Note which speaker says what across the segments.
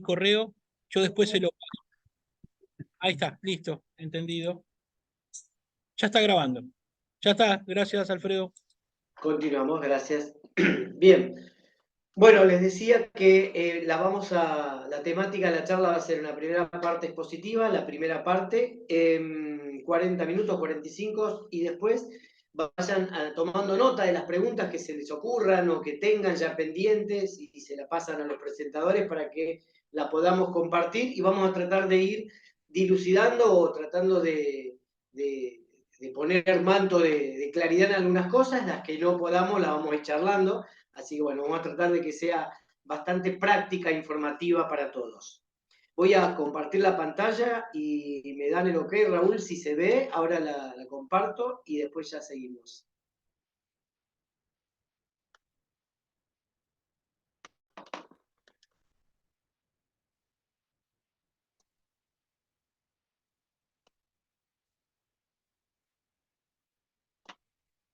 Speaker 1: correo, yo después se lo... Ahí está, listo, entendido. Ya está grabando. Ya está, gracias Alfredo.
Speaker 2: Continuamos, gracias. Bien, bueno, les decía que la temática de la charla va a ser una primera parte expositiva, la primera parte, 40 minutos, 45, y después vayan tomando nota de las preguntas que se les ocurran o que tengan ya pendientes y se la pasan a los presentadores para que la podamos compartir y vamos a tratar de ir dilucidando o tratando de poner manto de claridad en algunas cosas, las que no podamos las vamos a ir charlando. Así que bueno, vamos a tratar de que sea bastante práctica e informativa para todos. Voy a compartir la pantalla y me dan el ok, Raúl, si se ve. Ahora la comparto y después ya seguimos.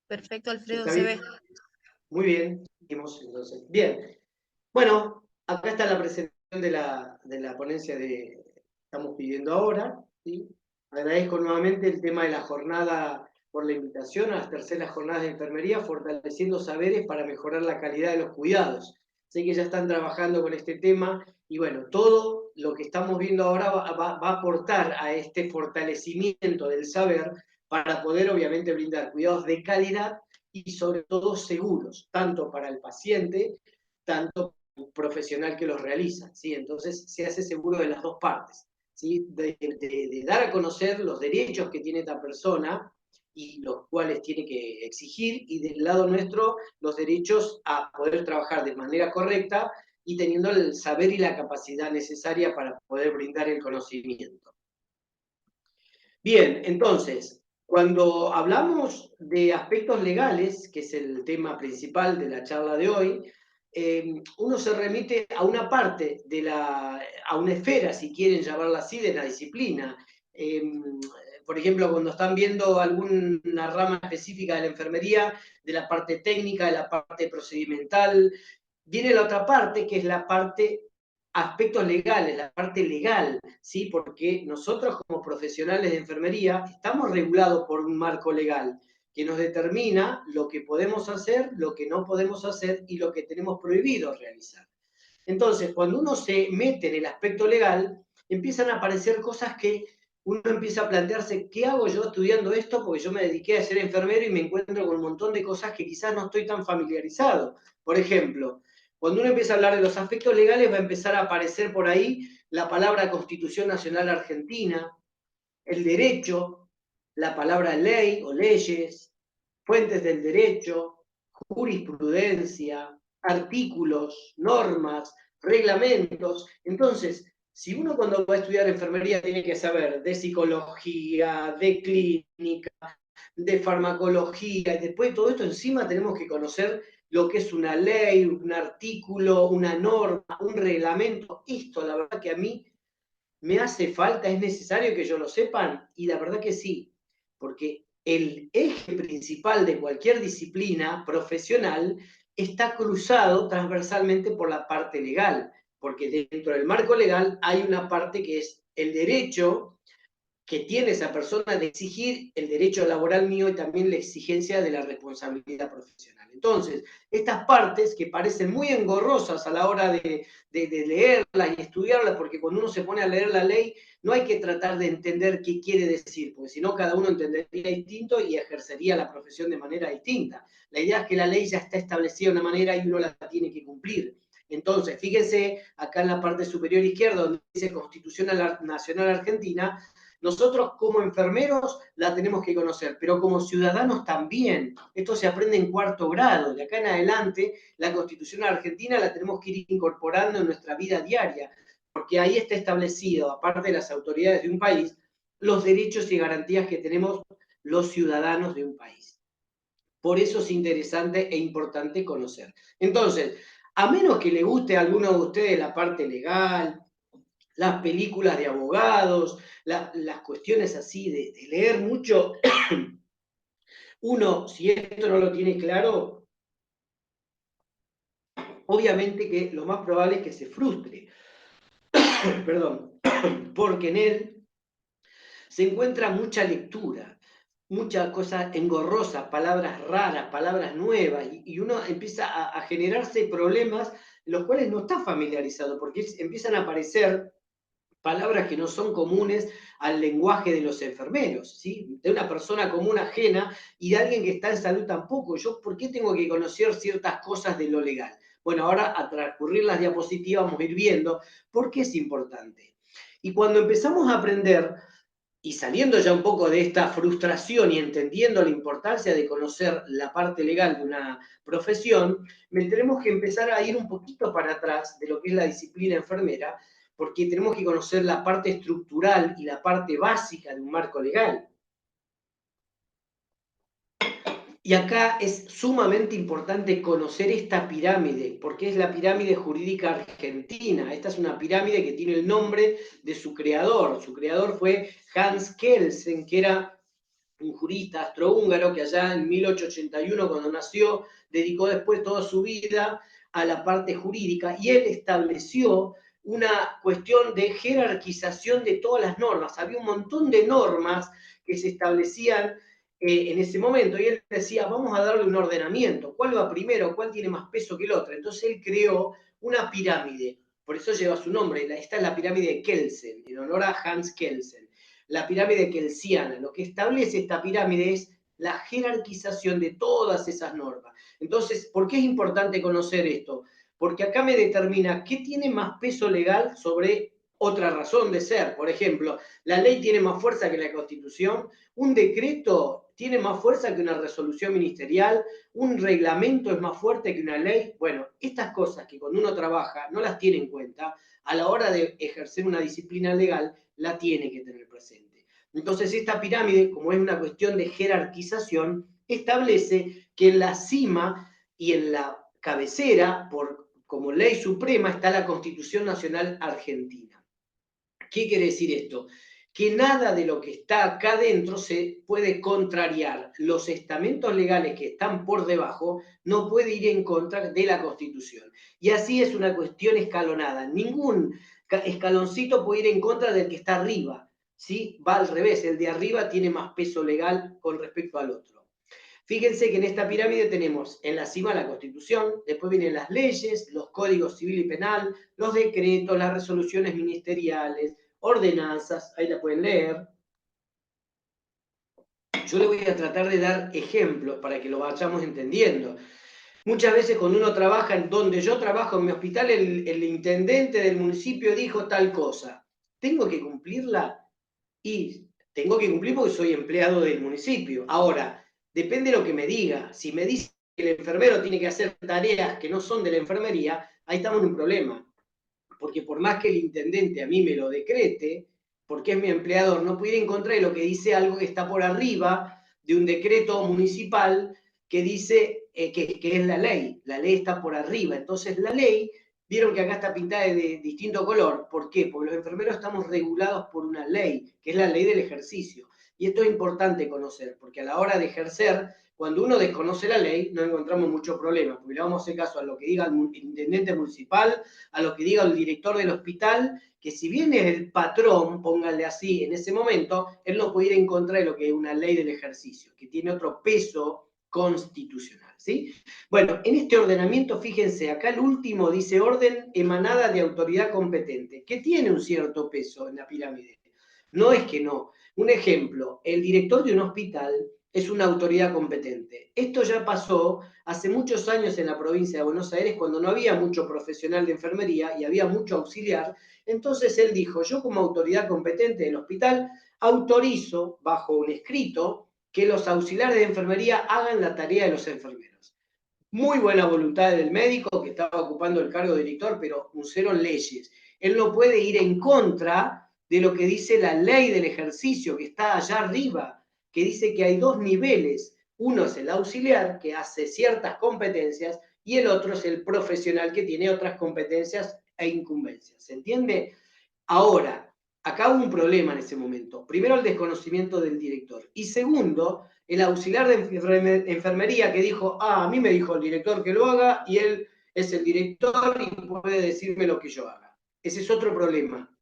Speaker 3: Perfecto, Alfredo,
Speaker 2: ¿Está
Speaker 3: se
Speaker 2: bien?
Speaker 3: ve.
Speaker 2: Muy bien, seguimos entonces. Bien, bueno, acá está la presentación de la ponencia que estamos pidiendo ahora. ¿Sí? Agradezco nuevamente el tema de la jornada por la invitación a las terceras jornadas de enfermería, fortaleciendo saberes para mejorar la calidad de los cuidados. Sé que ya están trabajando con este tema y bueno, todo lo que estamos viendo ahora va a aportar a este fortalecimiento del saber para poder obviamente brindar cuidados de calidad y sobre todo seguros, tanto para el paciente, tanto para el profesional que los realiza. ¿Sí? Entonces se hace seguro de las dos partes. ¿Sí? De dar a conocer los derechos que tiene esta persona y los cuales tiene que exigir, y del lado nuestro los derechos a poder trabajar de manera correcta y teniendo el saber y la capacidad necesaria para poder brindar el conocimiento. Bien, entonces, cuando hablamos de aspectos legales, que es el tema principal de la charla de hoy, uno se remite a una parte a una esfera, si quieren llamarla así, de la disciplina. Por ejemplo, cuando están viendo alguna rama específica de la enfermería, de la parte técnica, de la parte procedimental, viene la otra parte, que es la parte aspectos legales, la parte legal, ¿sí? Porque nosotros como profesionales de enfermería estamos regulados por un marco legal que nos determina lo que podemos hacer, lo que no podemos hacer y lo que tenemos prohibido realizar. Entonces, cuando uno se mete en el aspecto legal, empiezan a aparecer cosas que uno empieza a plantearse, ¿qué hago yo estudiando esto? Porque yo me dediqué a ser enfermero y me encuentro con un montón de cosas que quizás no estoy tan familiarizado. Por ejemplo, cuando uno empieza a hablar de los aspectos legales, va a empezar a aparecer por ahí la palabra Constitución Nacional Argentina, el derecho, la palabra ley o leyes, fuentes del derecho, jurisprudencia, artículos, normas, reglamentos. Entonces, si uno cuando va a estudiar enfermería tiene que saber de psicología, de clínica, de farmacología, y después de todo esto encima tenemos que conocer lo que es una ley, un artículo, una norma, un reglamento. Esto, la verdad que a mí me hace falta, es necesario que yo lo sepan, y la verdad que sí, porque el eje principal de cualquier disciplina profesional está cruzado transversalmente por la parte legal, porque dentro del marco legal hay una parte que es el derecho que tiene esa persona de exigir el derecho laboral mío y también la exigencia de la responsabilidad profesional. Entonces, estas partes que parecen muy engorrosas a la hora de leerlas y estudiarlas, porque cuando uno se pone a leer la ley, no hay que tratar de entender qué quiere decir, porque si no, cada uno entendería distinto y ejercería la profesión de manera distinta. La idea es que la ley ya está establecida de una manera y uno la tiene que cumplir. Entonces, fíjense acá en la parte superior izquierda, donde dice Constitución Nacional Argentina, nosotros como enfermeros la tenemos que conocer, pero como ciudadanos también. Esto se aprende en cuarto grado. De acá en adelante, la Constitución argentina la tenemos que ir incorporando en nuestra vida diaria, porque ahí está establecido, aparte de las autoridades de un país, los derechos y garantías que tenemos los ciudadanos de un país. Por eso es interesante e importante conocer. Entonces, a menos que le guste a alguno de ustedes la parte legal, las películas de abogados, las cuestiones así de leer mucho, uno, si esto no lo tiene claro, obviamente que lo más probable es que se frustre. perdón, porque en él se encuentra mucha lectura, muchas cosas engorrosas, palabras raras, palabras nuevas, y uno empieza a generarse problemas los cuales no está familiarizado, porque empiezan a aparecer palabras que no son comunes al lenguaje de los enfermeros, ¿sí? De una persona común ajena y de alguien que está en salud tampoco. Yo, ¿por qué tengo que conocer ciertas cosas de lo legal? Bueno, ahora a transcurrir las diapositivas vamos a ir viendo por qué es importante. Y cuando empezamos a aprender, y saliendo ya un poco de esta frustración y entendiendo la importancia de conocer la parte legal de una profesión, tenemos que empezar a ir un poquito para atrás de lo que es la disciplina enfermera, porque tenemos que conocer la parte estructural y la parte básica de un marco legal. Y acá es sumamente importante conocer esta pirámide, porque es la pirámide jurídica argentina. Esta es una pirámide que tiene el nombre de su creador. Su creador fue Hans Kelsen, que era un jurista astrohúngaro que allá en 1881, cuando nació, dedicó después toda su vida a la parte jurídica, y él estableció una cuestión de jerarquización de todas las normas. Había un montón de normas que se establecían en ese momento, y él decía, vamos a darle un ordenamiento, ¿cuál va primero? ¿Cuál tiene más peso que el otro? Entonces él creó una pirámide, por eso lleva su nombre, esta es la pirámide de Kelsen, en honor a Hans Kelsen. La pirámide kelsiana. Lo que establece esta pirámide es la jerarquización de todas esas normas. Entonces, ¿por qué es importante conocer esto? Porque acá me determina qué tiene más peso legal sobre otra razón de ser. Por ejemplo, la ley tiene más fuerza que la Constitución, un decreto tiene más fuerza que una resolución ministerial, un reglamento es más fuerte que una ley. Bueno, estas cosas que cuando uno trabaja no las tiene en cuenta, a la hora de ejercer una disciplina legal, la tiene que tener presente. Entonces, esta pirámide, como es una cuestión de jerarquización, establece que en la cima y en la cabecera, como ley suprema, está la Constitución Nacional Argentina. ¿Qué quiere decir esto? Que nada de lo que está acá adentro se puede contrariar. Los estamentos legales que están por debajo no puede ir en contra de la Constitución. Y así es una cuestión escalonada. Ningún escaloncito puede ir en contra del que está arriba, ¿sí? Va al revés, el de arriba tiene más peso legal con respecto al otro. Fíjense que en esta pirámide tenemos en la cima la Constitución, después vienen las leyes, los códigos civil y penal, los decretos, las resoluciones ministeriales, ordenanzas, ahí la pueden leer. Yo le voy a tratar de dar ejemplos para que lo vayamos entendiendo. Muchas veces cuando uno trabaja en donde yo trabajo en mi hospital, el intendente del municipio dijo tal cosa. ¿Tengo que cumplirla? Y tengo que cumplir porque soy empleado del municipio. Ahora, depende de lo que me diga. Si me dice que el enfermero tiene que hacer tareas que no son de la enfermería, ahí estamos en un problema. Porque por más que el intendente a mí me lo decrete, porque es mi empleador, no puede ir en contra de lo que dice algo que está por arriba de un decreto municipal que dice que es la ley. La ley está por arriba. Entonces la ley, vieron que acá está pintada de distinto color. ¿Por qué? Porque los enfermeros estamos regulados por una ley, que es la ley del ejercicio. Y esto es importante conocer, porque a la hora de ejercer, cuando uno desconoce la ley, no encontramos muchos problemas, porque le vamos a hacer caso a lo que diga el intendente municipal, a lo que diga el director del hospital, que si bien es el patrón, pónganle así, en ese momento, él no puede ir en contra de lo que es una ley del ejercicio, que tiene otro peso constitucional, ¿sí? Bueno, en este ordenamiento, fíjense, acá el último dice orden emanada de autoridad competente, que tiene un cierto peso en la pirámide. No es que no. Un ejemplo, el director de un hospital es una autoridad competente. Esto ya pasó hace muchos años en la provincia de Buenos Aires, cuando no había mucho profesional de enfermería y había mucho auxiliar. Entonces él dijo, yo como autoridad competente del hospital autorizo, bajo un escrito, que los auxiliares de enfermería hagan la tarea de los enfermeros. Muy buena voluntad del médico que estaba ocupando el cargo de director, pero pusieron leyes. Él no puede ir en contra de lo que dice la ley del ejercicio, que está allá arriba, que dice que hay dos niveles. Uno es el auxiliar, que hace ciertas competencias, y el otro es el profesional, que tiene otras competencias e incumbencias. ¿Se entiende? Ahora, acá hubo un problema en ese momento. Primero, el desconocimiento del director. Y segundo, el auxiliar de enfermería que dijo, a mí me dijo el director que lo haga y él es el director y puede decirme lo que yo haga. Ese es otro problema,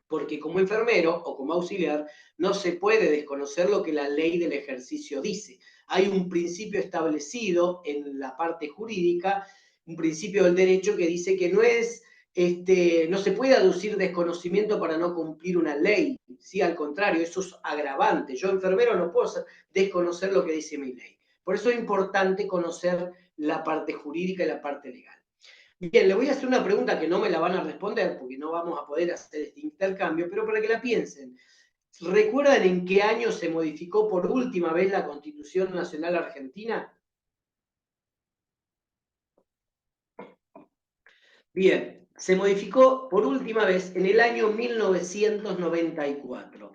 Speaker 2: porque como enfermero o como auxiliar no se puede desconocer lo que la ley del ejercicio dice. Hay un principio establecido en la parte jurídica, un principio del derecho que dice que no se puede aducir desconocimiento para no cumplir una ley. ¿Sí? Al contrario, eso es agravante. Yo, enfermero, no puedo desconocer lo que dice mi ley. Por eso es importante conocer la parte jurídica y la parte legal. Bien, le voy a hacer una pregunta que no me la van a responder porque no vamos a poder hacer este intercambio, pero para que la piensen. ¿Recuerdan en qué año se modificó por última vez la Constitución Nacional Argentina? Bien, se modificó por última vez en el año 1994.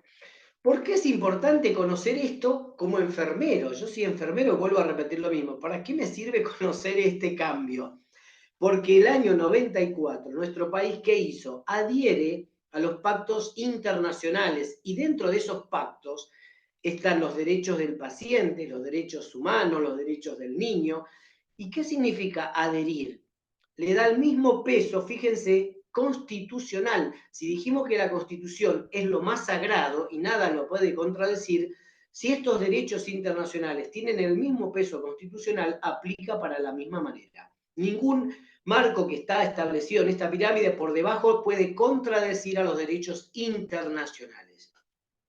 Speaker 2: ¿Por qué es importante conocer esto como enfermero? Yo soy enfermero, vuelvo a repetir lo mismo. ¿Para qué me sirve conocer este cambio? Porque el año 94, nuestro país, ¿qué hizo? Adhiere a los pactos internacionales y dentro de esos pactos están los derechos del paciente, los derechos humanos, los derechos del niño. ¿Y qué significa adherir? Le da el mismo peso, fíjense, constitucional. Si dijimos que la Constitución es lo más sagrado y nada lo puede contradecir, si estos derechos internacionales tienen el mismo peso constitucional, aplica para la misma manera. Ningún marco que está establecido en esta pirámide por debajo puede contradecir a los derechos internacionales.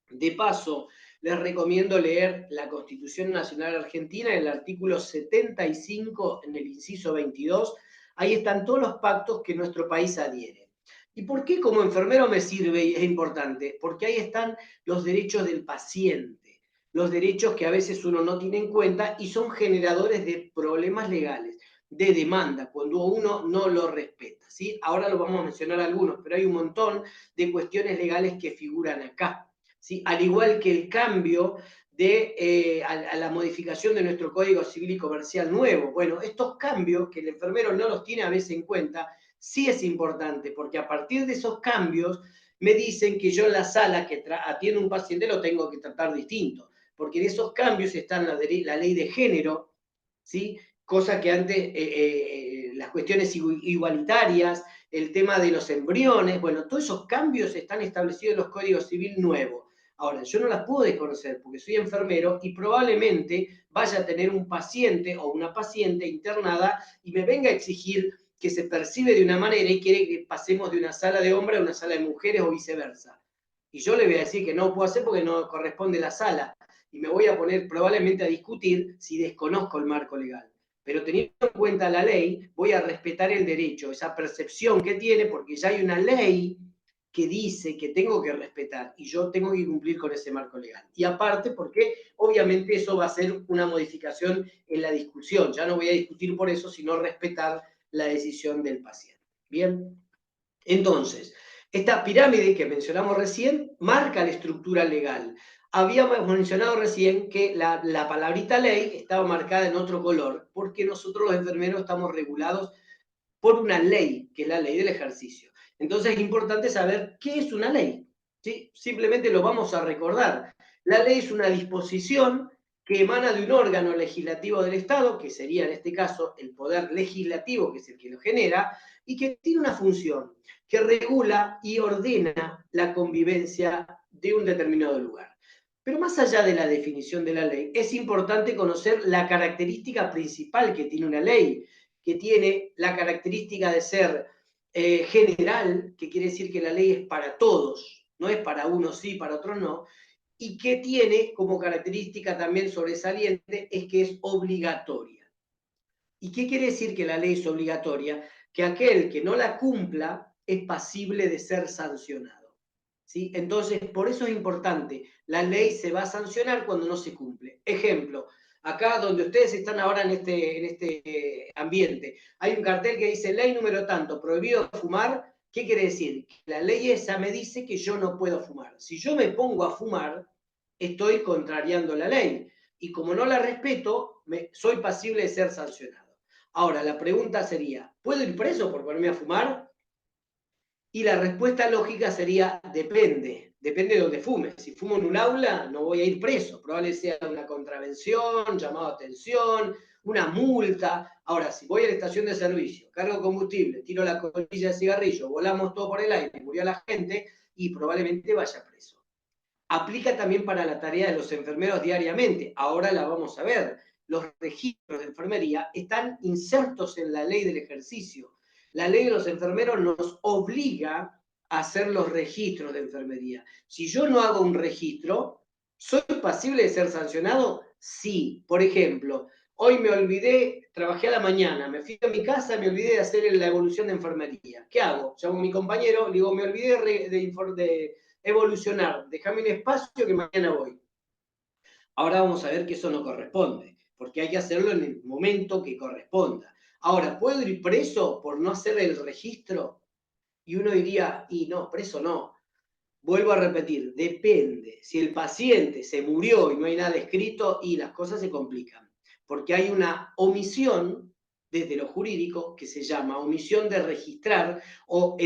Speaker 2: De paso, les recomiendo leer la Constitución Nacional Argentina en el artículo 75, en el inciso 22. Ahí están todos los pactos que nuestro país adhiere. ¿Y por qué como enfermero me sirve y es importante? Porque ahí están los derechos del paciente, los derechos que a veces uno no tiene en cuenta y son generadores de problemas legales, de demanda, cuando uno no lo respeta. ¿Sí? Ahora lo vamos a mencionar algunos, pero hay un montón de cuestiones legales que figuran acá. ¿Sí? Al igual que el cambio a la modificación de nuestro Código Civil y Comercial nuevo. Bueno, estos cambios que el enfermero no los tiene a veces en cuenta, sí es importante, porque a partir de esos cambios me dicen que yo en la sala que atiendo a un paciente lo tengo que tratar distinto, porque en esos cambios están la ley de género, ¿sí? Cosa que antes, las cuestiones igualitarias, el tema de los embriones, bueno, todos esos cambios están establecidos en los códigos civiles nuevos. Ahora, yo no las puedo desconocer porque soy enfermero y probablemente vaya a tener un paciente o una paciente internada y me venga a exigir que se percibe de una manera y quiere que pasemos de una sala de hombres a una sala de mujeres o viceversa. Y yo le voy a decir que no puedo hacer porque no corresponde la sala. Y me voy a poner probablemente a discutir si desconozco el marco legal. Pero teniendo en cuenta la ley, voy a respetar el derecho, esa percepción que tiene, porque ya hay una ley que dice que tengo que respetar y yo tengo que cumplir con ese marco legal. Y aparte, porque obviamente eso va a ser una modificación en la discusión. Ya no voy a discutir por eso, sino respetar la decisión del paciente. Bien, entonces, esta pirámide que mencionamos recién marca la estructura legal. Habíamos mencionado recién que la palabrita ley estaba marcada en otro color, porque nosotros los enfermeros estamos regulados por una ley, que es la ley del ejercicio. Entonces es importante saber qué es una ley. ¿Sí? Simplemente lo vamos a recordar. La ley es una disposición que emana de un órgano legislativo del Estado, que sería en este caso el poder legislativo, que es el que lo genera, y que tiene una función, que regula y ordena la convivencia de un determinado lugar. Pero más allá de la definición de la ley, es importante conocer la característica principal que tiene una ley, que tiene la característica de ser general, que quiere decir que la ley es para todos, no es para unos sí, para otros no, y que tiene como característica también sobresaliente es que es obligatoria. ¿Y qué quiere decir que la ley es obligatoria? Que aquel que no la cumpla es pasible de ser sancionado. ¿Sí? Entonces, por eso es importante, la ley se va a sancionar cuando no se cumple. Ejemplo, acá donde ustedes están ahora en este ambiente, hay un cartel que dice ley número tanto, prohibido fumar. ¿Qué quiere decir? Que la ley esa me dice que yo no puedo fumar. Si yo me pongo a fumar, estoy contrariando la ley. Y como no la respeto, soy pasible de ser sancionado. Ahora, la pregunta sería, ¿puedo ir preso por ponerme a fumar? Y la respuesta lógica sería, depende de dónde fume. Si fumo en un aula, no voy a ir preso. Probablemente sea una contravención, llamado a atención, una multa. Ahora, si voy a la estación de servicio, cargo combustible, tiro la colilla de cigarrillo, volamos todo por el aire, murió la gente y probablemente vaya preso. Aplica también para la tarea de los enfermeros diariamente. Ahora la vamos a ver. Los registros de enfermería están insertos en la ley del ejercicio. La ley de los enfermeros nos obliga a hacer los registros de enfermería. Si yo no hago un registro, ¿soy pasible de ser sancionado? Sí. Por ejemplo, hoy me olvidé, trabajé a la mañana, me fui a mi casa, me olvidé de hacer la evolución de enfermería. ¿Qué hago? Llamo a mi compañero, le digo, me olvidé de evolucionar, déjame un espacio que mañana voy. Ahora vamos a ver que eso no corresponde, porque hay que hacerlo en el momento que corresponda. Ahora, ¿puedo ir preso por no hacer el registro? Y uno diría, y no, preso no. Vuelvo a repetir, depende. Si el paciente se murió y no hay nada escrito, y las cosas se complican, porque hay una omisión desde lo jurídico que se llama omisión de registrar o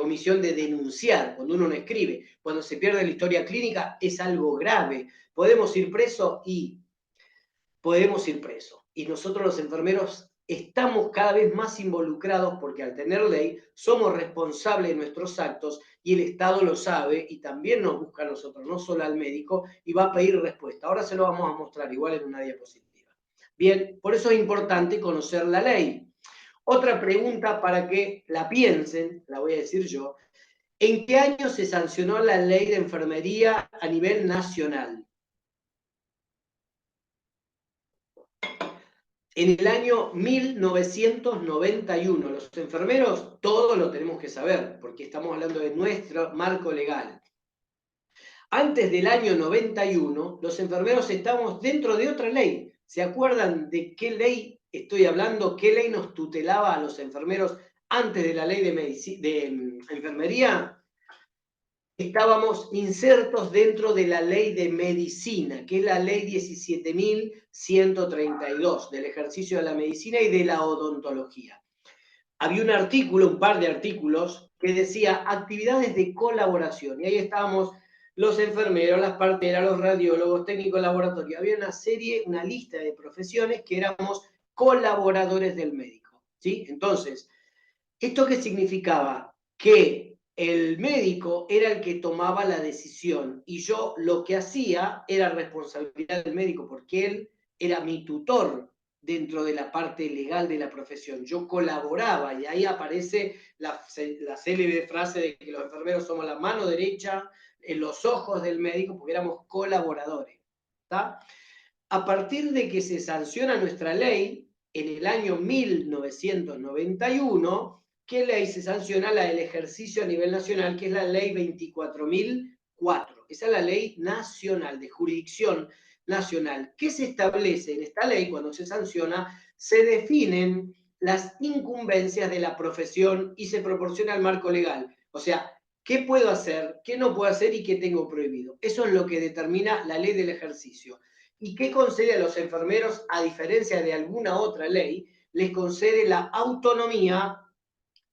Speaker 2: omisión de denunciar, cuando uno no escribe. Cuando se pierde la historia clínica es algo grave. ¿Podemos ir preso? Y podemos ir preso. Y nosotros los enfermeros estamos cada vez más involucrados porque al tener ley somos responsables de nuestros actos y el Estado lo sabe y también nos busca a nosotros, no solo al médico, y va a pedir respuesta. Ahora se lo vamos a mostrar igual en una diapositiva. Bien, por eso es importante conocer la ley. Otra pregunta para que la piensen, la voy a decir yo. ¿En qué año se sancionó la ley de enfermería a nivel nacional? En el año 1991, los enfermeros, todo lo tenemos que saber, porque estamos hablando de nuestro marco legal. Antes del año 91, los enfermeros estábamos dentro de otra ley. ¿Se acuerdan de qué ley estoy hablando? ¿Qué ley nos tutelaba a los enfermeros antes de la ley de enfermería? Estábamos insertos dentro de la ley de medicina, que es la ley 17.132, del ejercicio de la medicina y de la odontología. Había un artículo, un par de artículos, que decía actividades de colaboración, y ahí estábamos los enfermeros, las parteras, los radiólogos, técnicos de laboratorio. Había una serie, una lista de profesiones que éramos colaboradores del médico, ¿sí? Entonces, ¿esto qué significaba? Que el médico era el que tomaba la decisión y yo lo que hacía era responsabilidad del médico porque él era mi tutor dentro de la parte legal de la profesión. Yo colaboraba y ahí aparece la célebre frase de que los enfermeros somos la mano derecha en los ojos del médico porque éramos colaboradores. ¿Está? A partir de que se sanciona nuestra ley en el año 1991, ¿qué ley se sanciona? La del ejercicio a nivel nacional, que es la ley 24.004. Esa es la ley nacional, de jurisdicción nacional. ¿Qué se establece en esta ley cuando se sanciona? Se definen las incumbencias de la profesión y se proporciona el marco legal. O sea, ¿qué puedo hacer? ¿Qué no puedo hacer? ¿Y qué tengo prohibido? Eso es lo que determina la ley del ejercicio. ¿Y qué concede a los enfermeros, a diferencia de alguna otra ley? Les concede la autonomía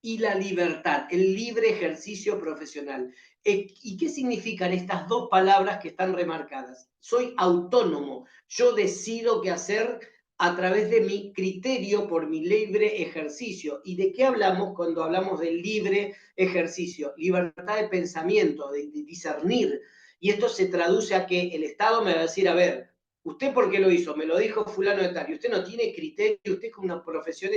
Speaker 2: y la libertad, el libre ejercicio profesional. ¿Y qué significan estas dos palabras que están remarcadas? Soy autónomo, yo decido qué hacer a través de mi criterio por mi libre ejercicio. ¿Y de qué hablamos cuando hablamos del libre ejercicio? Libertad de pensamiento, de discernir. Y esto se traduce a que el Estado me va a decir, a ver, ¿usted por qué lo hizo? Me lo dijo fulano de tal. Y usted no tiene criterio, usted con una profesión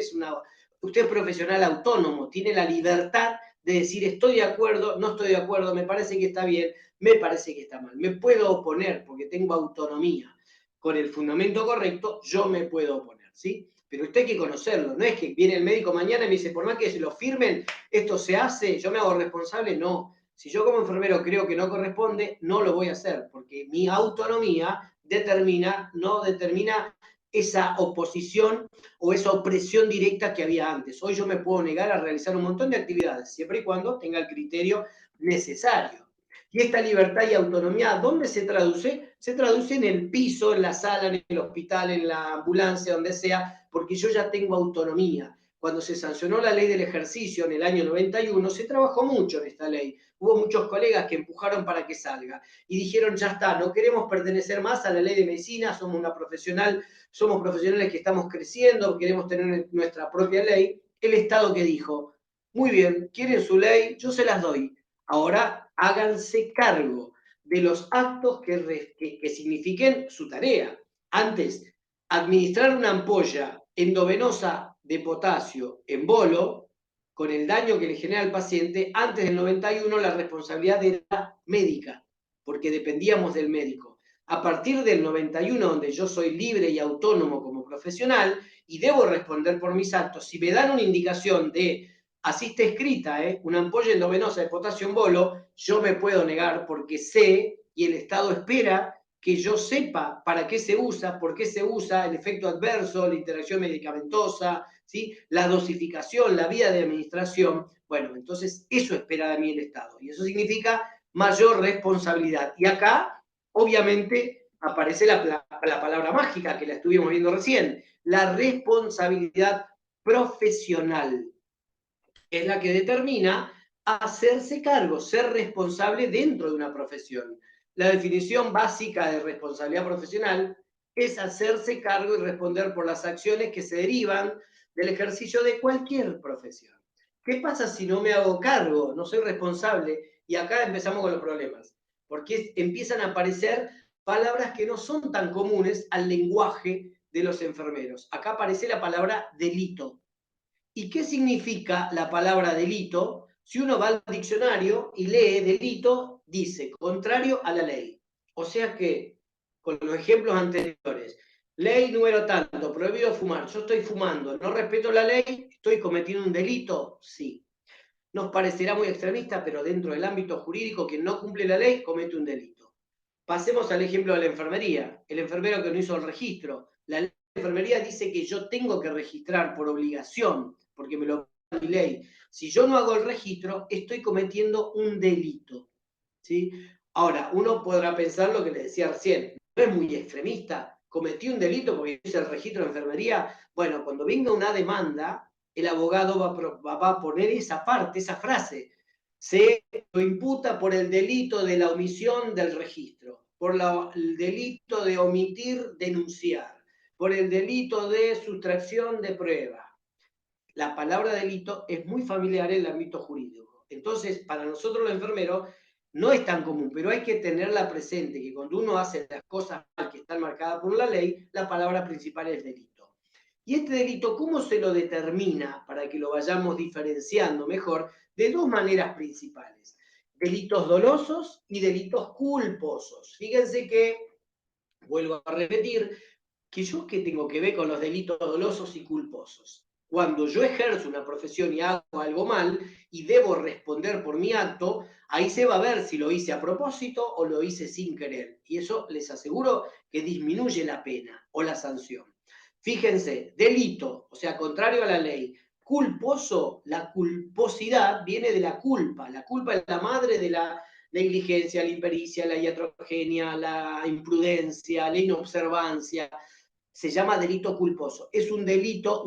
Speaker 2: usted es profesional autónomo, tiene la libertad de decir estoy de acuerdo, no estoy de acuerdo, me parece que está bien, me parece que está mal. Me puedo oponer porque tengo autonomía. Con el fundamento correcto, yo me puedo oponer, ¿sí? Pero usted hay que conocerlo, no es que viene el médico mañana y me dice, por más que se lo firmen, esto se hace, yo me hago responsable, no. Si yo como enfermero creo que no corresponde, no lo voy a hacer, porque mi autonomía no determina esa oposición o esa opresión directa que había antes. Hoy yo me puedo negar a realizar un montón de actividades, siempre y cuando tenga el criterio necesario. Y esta libertad y autonomía, ¿dónde se traduce? Se traduce en el piso, en la sala, en el hospital, en la ambulancia, donde sea, porque yo ya tengo autonomía. cuando se sancionó la ley del ejercicio en el año 91, se trabajó mucho en esta ley. Hubo muchos colegas que empujaron para que salga y dijeron, ya está, no queremos pertenecer más a la ley de medicina, somos profesionales que estamos creciendo, queremos tener nuestra propia ley. El Estado que dijo, muy bien, quieren su ley, yo se las doy. Ahora háganse cargo de los actos que signifiquen su tarea. Antes, administrar una ampolla endovenosa de potasio en bolo, con el daño que le genera al paciente, antes del 91 la responsabilidad era médica, porque dependíamos del médico. A partir del 91, donde yo soy libre y autónomo como profesional y debo responder por mis actos, si me dan una indicación de, así está escrita, una ampolla endovenosa de potasio en bolo, yo me puedo negar porque sé y el Estado espera que yo sepa para qué se usa, por qué se usa, el efecto adverso, la interacción medicamentosa, ¿sí? La dosificación, la vía de administración. Bueno, entonces eso espera de mí el Estado. Y eso significa mayor responsabilidad. Y acá, obviamente, aparece la palabra mágica que la estuvimos viendo recién, la responsabilidad profesional. Es la que determina hacerse cargo, ser responsable dentro de una profesión. La definición básica de responsabilidad profesional es hacerse cargo y responder por las acciones que se derivan del ejercicio de cualquier profesión. ¿Qué pasa si no me hago cargo, no soy responsable? Y acá empezamos con los problemas, porque empiezan a aparecer palabras que no son tan comunes al lenguaje de los enfermeros. Acá aparece la palabra delito. ¿Y qué significa la palabra delito? Si uno va al diccionario y lee delito, dice contrario a la ley. O sea que, con los ejemplos anteriores, ley número tanto, prohibido fumar, yo estoy fumando, no respeto la ley, estoy cometiendo un delito, sí. Nos parecerá muy extremista, pero dentro del ámbito jurídico, quien no cumple la ley comete un delito. Pasemos al ejemplo de la enfermería. El enfermero que no hizo el registro. La ley de enfermería dice que yo tengo que registrar por obligación, porque me lo pide mi ley. Si yo no hago el registro, estoy cometiendo un delito. ¿Sí? Ahora, uno podrá pensar lo que le decía recién. No es muy extremista. Cometí un delito porque hice el registro de enfermería. Bueno, cuando venga una demanda, el abogado va a poner esa parte, esa frase. Se lo imputa por el delito de la omisión del registro, por el delito de omitir denunciar, por el delito de sustracción de prueba. La palabra delito es muy familiar en el ámbito jurídico. Entonces, para nosotros los enfermeros no es tan común, pero hay que tenerla presente, que cuando uno hace las cosas que están marcadas por la ley, la palabra principal es delito. Y este delito, ¿cómo se lo determina para que lo vayamos diferenciando mejor? De dos maneras principales. Delitos dolosos y delitos culposos. Fíjense que, vuelvo a repetir, que yo qué tengo que ver con los delitos dolosos y culposos. Cuando yo ejerzo una profesión y hago algo mal y debo responder por mi acto, ahí se va a ver si lo hice a propósito o lo hice sin querer. Y eso les aseguro que disminuye la pena o la sanción. Fíjense, delito, o sea, contrario a la ley. Culposo, la culposidad viene de la culpa. La culpa es la madre de la negligencia, la impericia, la iatrogenia, la imprudencia, la inobservancia. Se llama delito culposo. Es un delito,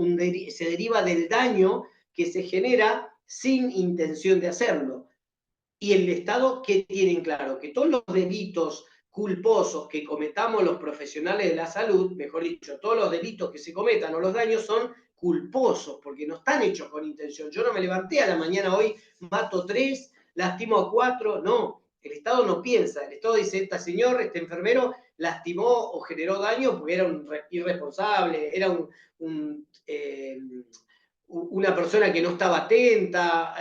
Speaker 2: se deriva del daño que se genera sin intención de hacerlo. Y el Estado, ¿qué tienen claro? Que todos los delitos culposos que cometamos los profesionales de la salud, mejor dicho, todos los delitos que se cometan o los daños son culposos, porque no están hechos con intención. Yo no me levanté a la mañana hoy, mato 3, lastimo a 4, no. El Estado no piensa, el Estado dice, este señor, este enfermero, lastimó o generó daño porque era un irresponsable, era una persona que no estaba atenta,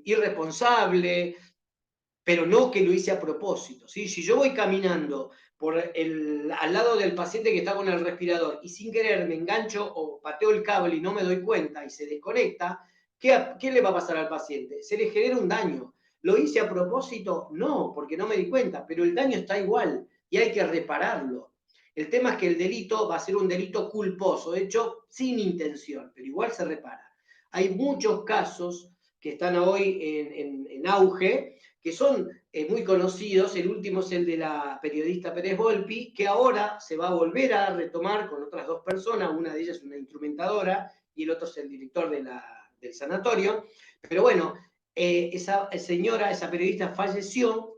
Speaker 2: irresponsable, pero no que lo hice a propósito. ¿Sí? Si yo voy caminando al lado del paciente que está con el respirador y sin querer me engancho o pateo el cable y no me doy cuenta y se desconecta, ¿qué le va a pasar al paciente? Se le genera un daño. ¿Lo hice a propósito? No, porque no me di cuenta, pero el daño está igual y hay que repararlo. El tema es que el delito va a ser un delito culposo, hecho sin intención, pero igual se repara. Hay muchos casos que están hoy en auge, que son muy conocidos. El último es el de la periodista Pérez Volpi, que ahora se va a volver a retomar con otras dos personas, una de ellas es una instrumentadora, y el otro es el director del sanatorio. Pero bueno, esa señora, esa periodista falleció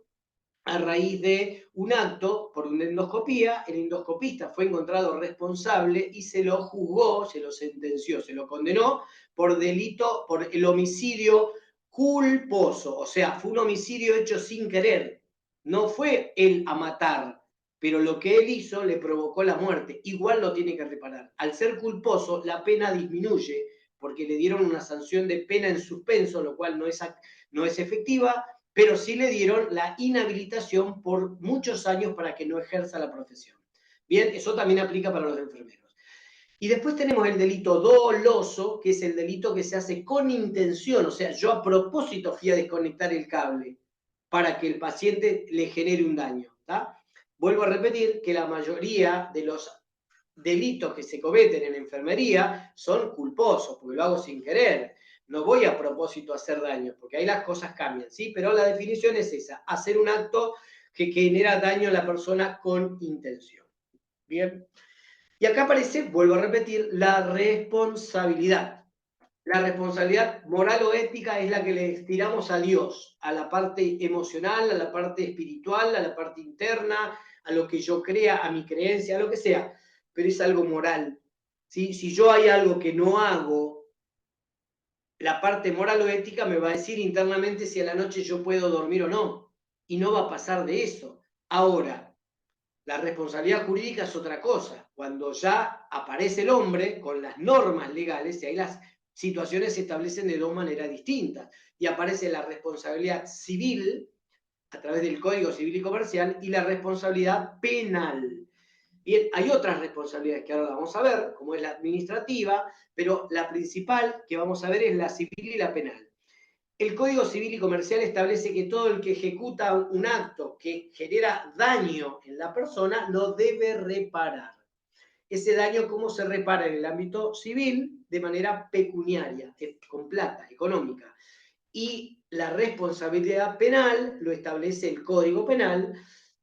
Speaker 2: a raíz de un acto por una endoscopía. El endoscopista fue encontrado responsable y se lo juzgó, se lo sentenció, se lo condenó por delito, por el homicidio culposo. O sea, fue un homicidio hecho sin querer. No fue él a matar, pero lo que él hizo le provocó la muerte. Igual lo tiene que reparar. Al ser culposo, la pena disminuye porque le dieron una sanción de pena en suspenso, lo cual no es efectiva, pero sí le dieron la inhabilitación por muchos años para que no ejerza la profesión. Bien, eso también aplica para los enfermeros. Y después tenemos el delito doloso, que es el delito que se hace con intención, o sea, yo a propósito fui a desconectar el cable para que el paciente le genere un daño. ¿tá? Vuelvo a repetir que la mayoría de los delitos que se cometen en enfermería son culposos, porque lo hago sin querer. No voy a propósito a hacer daño, porque ahí las cosas cambian, ¿sí? Pero la definición es esa, hacer un acto que genera daño a la persona con intención. Bien. Y acá aparece, vuelvo a repetir, la responsabilidad. La responsabilidad moral o ética es la que le tiramos a Dios, a la parte emocional, a la parte espiritual, a la parte interna, a lo que yo crea, a mi creencia, a lo que sea, pero es algo moral. ¿Sí? Si yo hay algo que no hago, la parte moral o ética me va a decir internamente si a la noche yo puedo dormir o no, y no va a pasar de eso. Ahora, la responsabilidad jurídica es otra cosa, cuando ya aparece el hombre con las normas legales, y ahí las situaciones se establecen de dos maneras distintas, y aparece la responsabilidad civil a través del Código Civil y Comercial y la responsabilidad penal. Bien, hay otras responsabilidades que ahora vamos a ver, como es la administrativa, pero la principal que vamos a ver es la civil y la penal. El Código Civil y Comercial establece que todo el que ejecuta un acto que genera daño en la persona lo debe reparar. Ese daño, ¿cómo se repara en el ámbito civil? De manera pecuniaria, con plata, económica. Y la responsabilidad penal lo establece el Código Penal,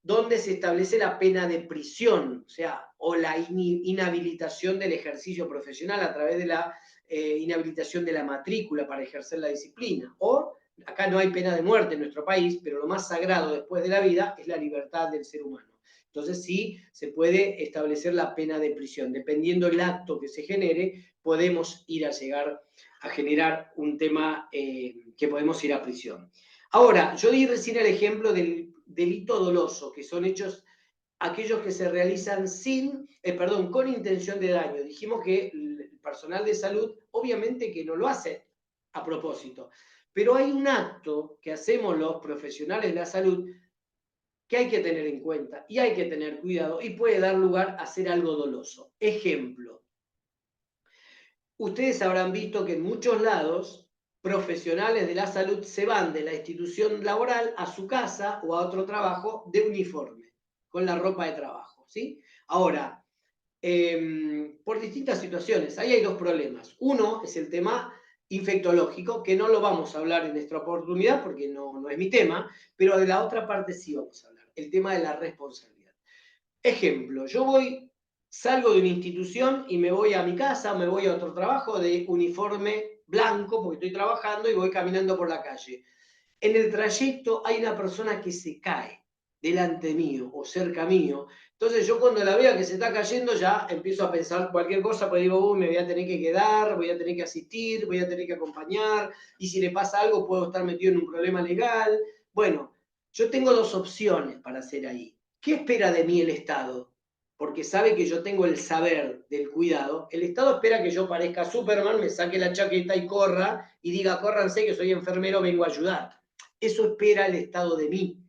Speaker 2: donde se establece la pena de prisión, o sea, o la inhabilitación del ejercicio profesional a través de la inhabilitación de la matrícula para ejercer la disciplina. O, acá no hay pena de muerte en nuestro país, pero lo más sagrado después de la vida es la libertad del ser humano. Entonces sí se puede establecer la pena de prisión. Dependiendo del acto que se genere, podemos ir a llegar a generar un tema que podemos ir a prisión. Ahora, yo di recién el ejemplo del delito doloso, que son hechos aquellos que se realizan con intención de daño. Dijimos que el personal de salud obviamente que no lo hace a propósito, pero hay un acto que hacemos los profesionales de la salud que hay que tener en cuenta y hay que tener cuidado y puede dar lugar a hacer algo doloso. Ejemplo, ustedes habrán visto que en muchos lados profesionales de la salud se van de la institución laboral a su casa o a otro trabajo de uniforme, con la ropa de trabajo, ¿sí? Ahora, por distintas situaciones, ahí hay dos problemas. Uno es el tema infectológico, que no lo vamos a hablar en esta oportunidad porque no es mi tema, pero de la otra parte sí vamos a hablar, el tema de la responsabilidad. Ejemplo, salgo de una institución y me voy a mi casa, me voy a otro trabajo de uniforme blanco porque estoy trabajando y voy caminando por la calle. En el trayecto hay una persona que se cae delante mío o cerca mío. Entonces yo cuando la veo que se está cayendo ya empiezo a pensar cualquier cosa, pues digo, me voy a tener que quedar, voy a tener que asistir, voy a tener que acompañar, y si le pasa algo puedo estar metido en un problema legal. Bueno, yo tengo dos opciones para hacer ahí. ¿Qué espera de mí el Estado? Porque sabe que yo tengo el saber del cuidado. El Estado espera que yo parezca Superman, me saque la chaqueta y corra y diga, córranse que soy enfermero, vengo a ayudar. Eso espera el Estado de mí.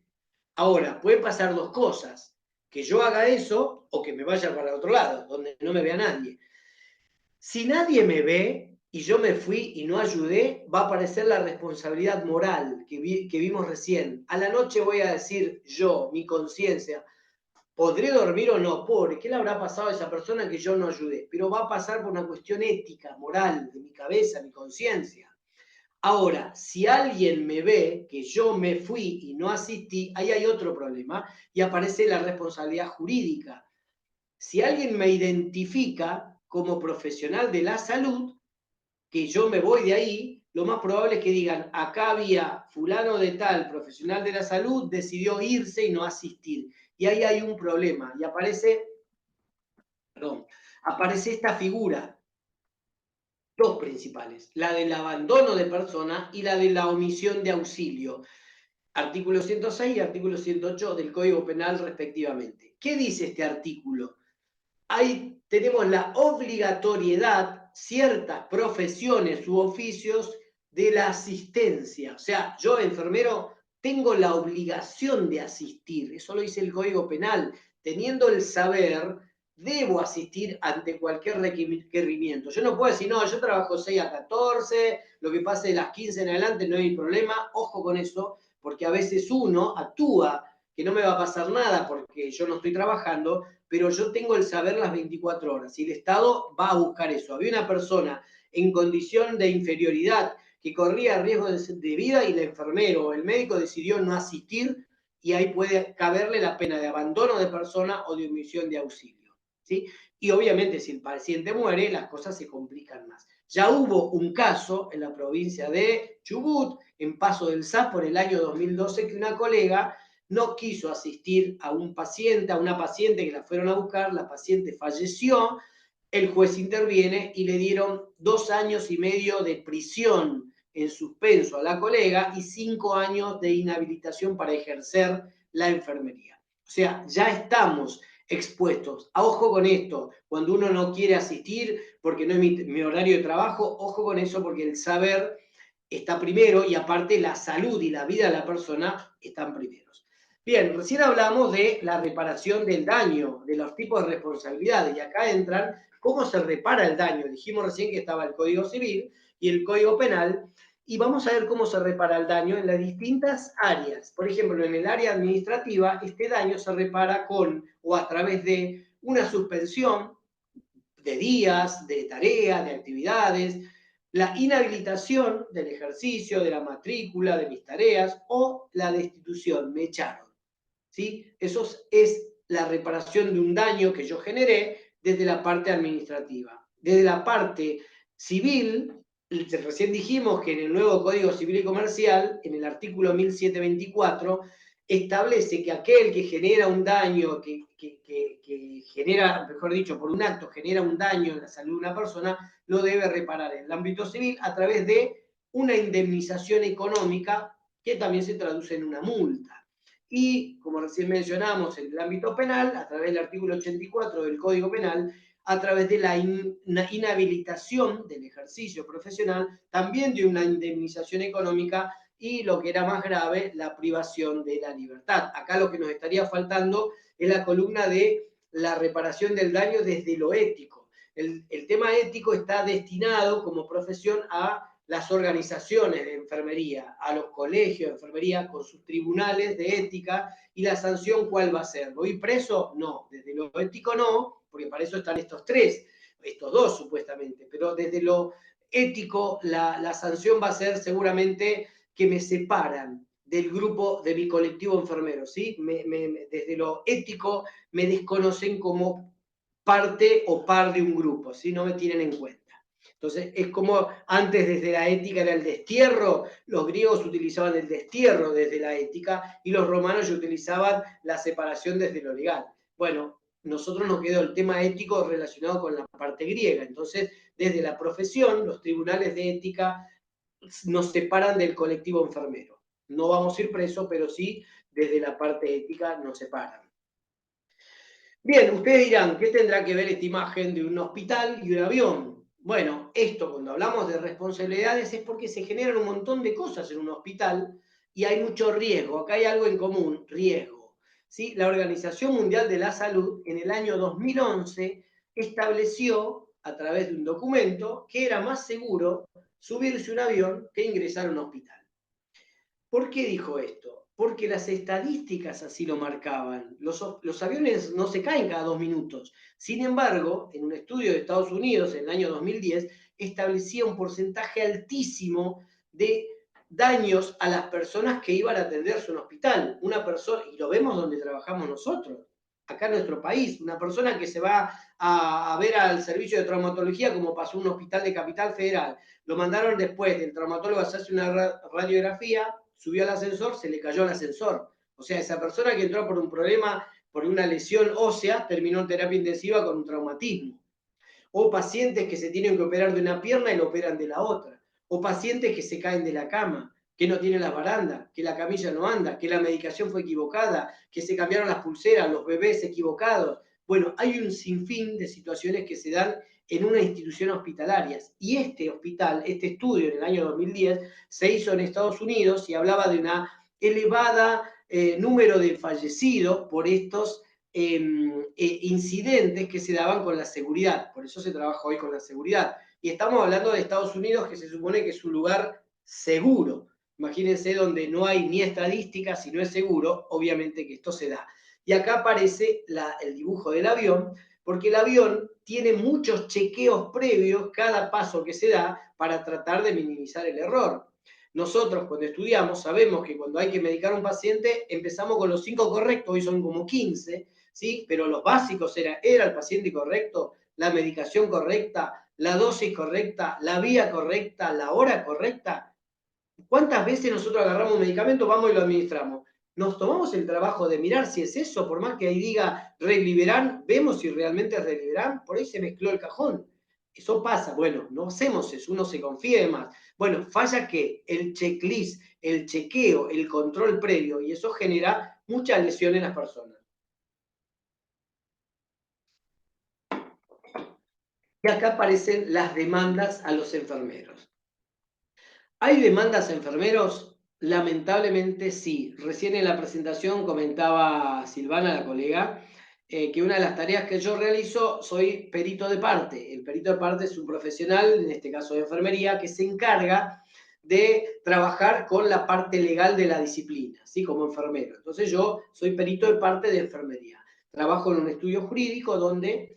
Speaker 2: Ahora, puede pasar dos cosas, que yo haga eso o que me vaya para otro lado, donde no me vea nadie. Si nadie me ve y yo me fui y no ayudé, va a aparecer la responsabilidad moral que vimos recién. A la noche voy a decir yo, mi conciencia, ¿podré dormir o no? Pobre, ¿qué le habrá pasado a esa persona que yo no ayudé? Pero va a pasar por una cuestión ética, moral, de mi cabeza, mi conciencia. Ahora, si alguien me ve que yo me fui y no asistí, ahí hay otro problema y aparece la responsabilidad jurídica. Si alguien me identifica como profesional de la salud, que yo me voy de ahí, lo más probable es que digan, acá había fulano de tal, profesional de la salud, decidió irse y no asistir. Y ahí hay un problema. Y aparece esta figura, dos principales, la del abandono de persona y la de la omisión de auxilio. Artículo 106 y artículo 108 del Código Penal respectivamente. ¿Qué dice este artículo? Ahí tenemos la obligatoriedad, ciertas profesiones u oficios de la asistencia. O sea, yo, enfermero, tengo la obligación de asistir. Eso lo dice el Código Penal. Teniendo el saber, debo asistir ante cualquier requerimiento. Yo no puedo decir, no, yo trabajo 6 a 14, lo que pase de las 15 en adelante no hay problema. Ojo con eso, porque a veces uno actúa que no me va a pasar nada porque yo no estoy trabajando, pero yo tengo el saber las 24 horas y el Estado va a buscar eso. Había una persona en condición de inferioridad que corría riesgo de vida y el enfermero o el médico decidió no asistir y ahí puede caberle la pena de abandono de persona o de omisión de auxilio, ¿sí? Y obviamente si el paciente muere, las cosas se complican más. Ya hubo un caso en la provincia de Chubut, en Paso del Sapo, en el año 2012, que una colega no quiso asistir a un paciente, a una paciente que la fueron a buscar, la paciente falleció, el juez interviene y le dieron 2 años y medio de prisión en suspenso a la colega y 5 años de inhabilitación para ejercer la enfermería. O sea, ya estamos expuestos. Ojo con esto, cuando uno no quiere asistir porque no es mi horario de trabajo, ojo con eso porque el saber está primero y aparte la salud y la vida de la persona están primeros. Bien, recién hablamos de la reparación del daño, de los tipos de responsabilidades, y acá entran cómo se repara el daño. Dijimos recién que estaba el Código Civil y el Código Penal, y vamos a ver cómo se repara el daño en las distintas áreas. Por ejemplo, en el área administrativa, este daño se repara con o a través de una suspensión de días, de tareas, de actividades, la inhabilitación del ejercicio, de la matrícula, de mis tareas o la destitución, me echaron. ¿Sí? Eso es la reparación de un daño que yo generé desde la parte administrativa. Desde la parte civil, recién dijimos que en el nuevo Código Civil y Comercial, en el artículo 1724, establece que aquel que genera un daño, que genera, mejor dicho, por un acto genera un daño en la salud de una persona, lo debe reparar en el ámbito civil a través de una indemnización económica que también se traduce en una multa. Y, como recién mencionamos, en el ámbito penal, a través del artículo 84 del Código Penal, a través de la inhabilitación del ejercicio profesional, también de una indemnización económica y, lo que era más grave, la privación de la libertad. Acá lo que nos estaría faltando es la columna de la reparación del daño desde lo ético. El tema ético está destinado como profesión a las organizaciones de enfermería, a los colegios de enfermería con sus tribunales de ética, y la sanción ¿cuál va a ser? ¿Voy preso? No, desde lo ético no, porque para eso están estos dos supuestamente, pero desde lo ético la sanción va a ser seguramente que me separan del grupo de mi colectivo enfermero, ¿sí? Desde lo ético me desconocen como parte o par de un grupo, ¿sí? No me tienen en cuenta. Entonces, es como antes desde la ética era el destierro, los griegos utilizaban el destierro desde la ética y los romanos utilizaban la separación desde lo legal. Bueno, nosotros nos quedó el tema ético relacionado con la parte griega. Entonces, desde la profesión, los tribunales de ética nos separan del colectivo enfermero. No vamos a ir presos, pero sí desde la parte ética nos separan. Bien, ustedes dirán, ¿qué tendrá que ver esta imagen de un hospital y un avión? Bueno, esto cuando hablamos de responsabilidades es porque se generan un montón de cosas en un hospital y hay mucho riesgo. Acá hay algo en común, riesgo. ¿Sí? La Organización Mundial de la Salud en el año 2011 estableció a través de un documento que era más seguro subirse a un avión que ingresar a un hospital. ¿Por qué dijo esto? Porque las estadísticas así lo marcaban. Los aviones no se caen cada 2 minutos. Sin embargo, en un estudio de Estados Unidos en el año 2010, establecía un porcentaje altísimo de daños a las personas que iban a atenderse en un hospital. Una persona, y lo vemos donde trabajamos nosotros. acá en nuestro país. Una persona que se va a ver al servicio de traumatología, como pasó en un hospital de Capital Federal, lo mandaron después del traumatólogo a hacerse una radiografía, subió al ascensor, se le cayó el ascensor. O sea, esa persona que entró por un problema, por una lesión ósea, terminó en terapia intensiva con un traumatismo. O pacientes que se tienen que operar de una pierna y lo operan de la otra. O pacientes que se caen de la cama, que no tienen las barandas, que la camilla no anda, que la medicación fue equivocada, que se cambiaron las pulseras, los bebés equivocados. Bueno, hay un sinfín de situaciones que se dan en una institución hospitalaria. Y este hospital, este estudio en el año 2010, se hizo en Estados Unidos y hablaba de una elevada número de fallecidos por estos incidentes que se daban con la seguridad. Por eso se trabaja hoy con la seguridad. Y estamos hablando de Estados Unidos, que se supone que es un lugar seguro. Imagínense donde no hay ni estadísticas, si no es seguro, obviamente que esto se da. Y acá aparece el dibujo del avión, porque el avión tiene muchos chequeos previos, cada paso que se da, para tratar de minimizar el error. Nosotros cuando estudiamos sabemos que cuando hay que medicar a un paciente empezamos con los 5 correctos, hoy son como 15, ¿sí? Pero los básicos era el paciente correcto, la medicación correcta, la dosis correcta, la vía correcta, la hora correcta. ¿Cuántas veces nosotros agarramos un medicamento, vamos y lo administramos? Nos tomamos el trabajo de mirar si es eso, por más que ahí diga Regliberan, vemos si realmente es Regliberan, por ahí se mezcló el cajón. Eso pasa, bueno, no hacemos eso, uno se confía de más. Bueno, falla que el checklist, el chequeo, el control previo, y eso genera mucha lesión en las personas. Y acá aparecen las demandas a los enfermeros. ¿Hay demandas a enfermeros? Lamentablemente sí. Recién en la presentación comentaba Silvana, la colega, que una de las tareas que yo realizo, soy perito de parte. El perito de parte es un profesional, en este caso de enfermería, que se encarga de trabajar con la parte legal de la disciplina, ¿sí? Como enfermero. Entonces yo soy perito de parte de enfermería. Trabajo en un estudio jurídico donde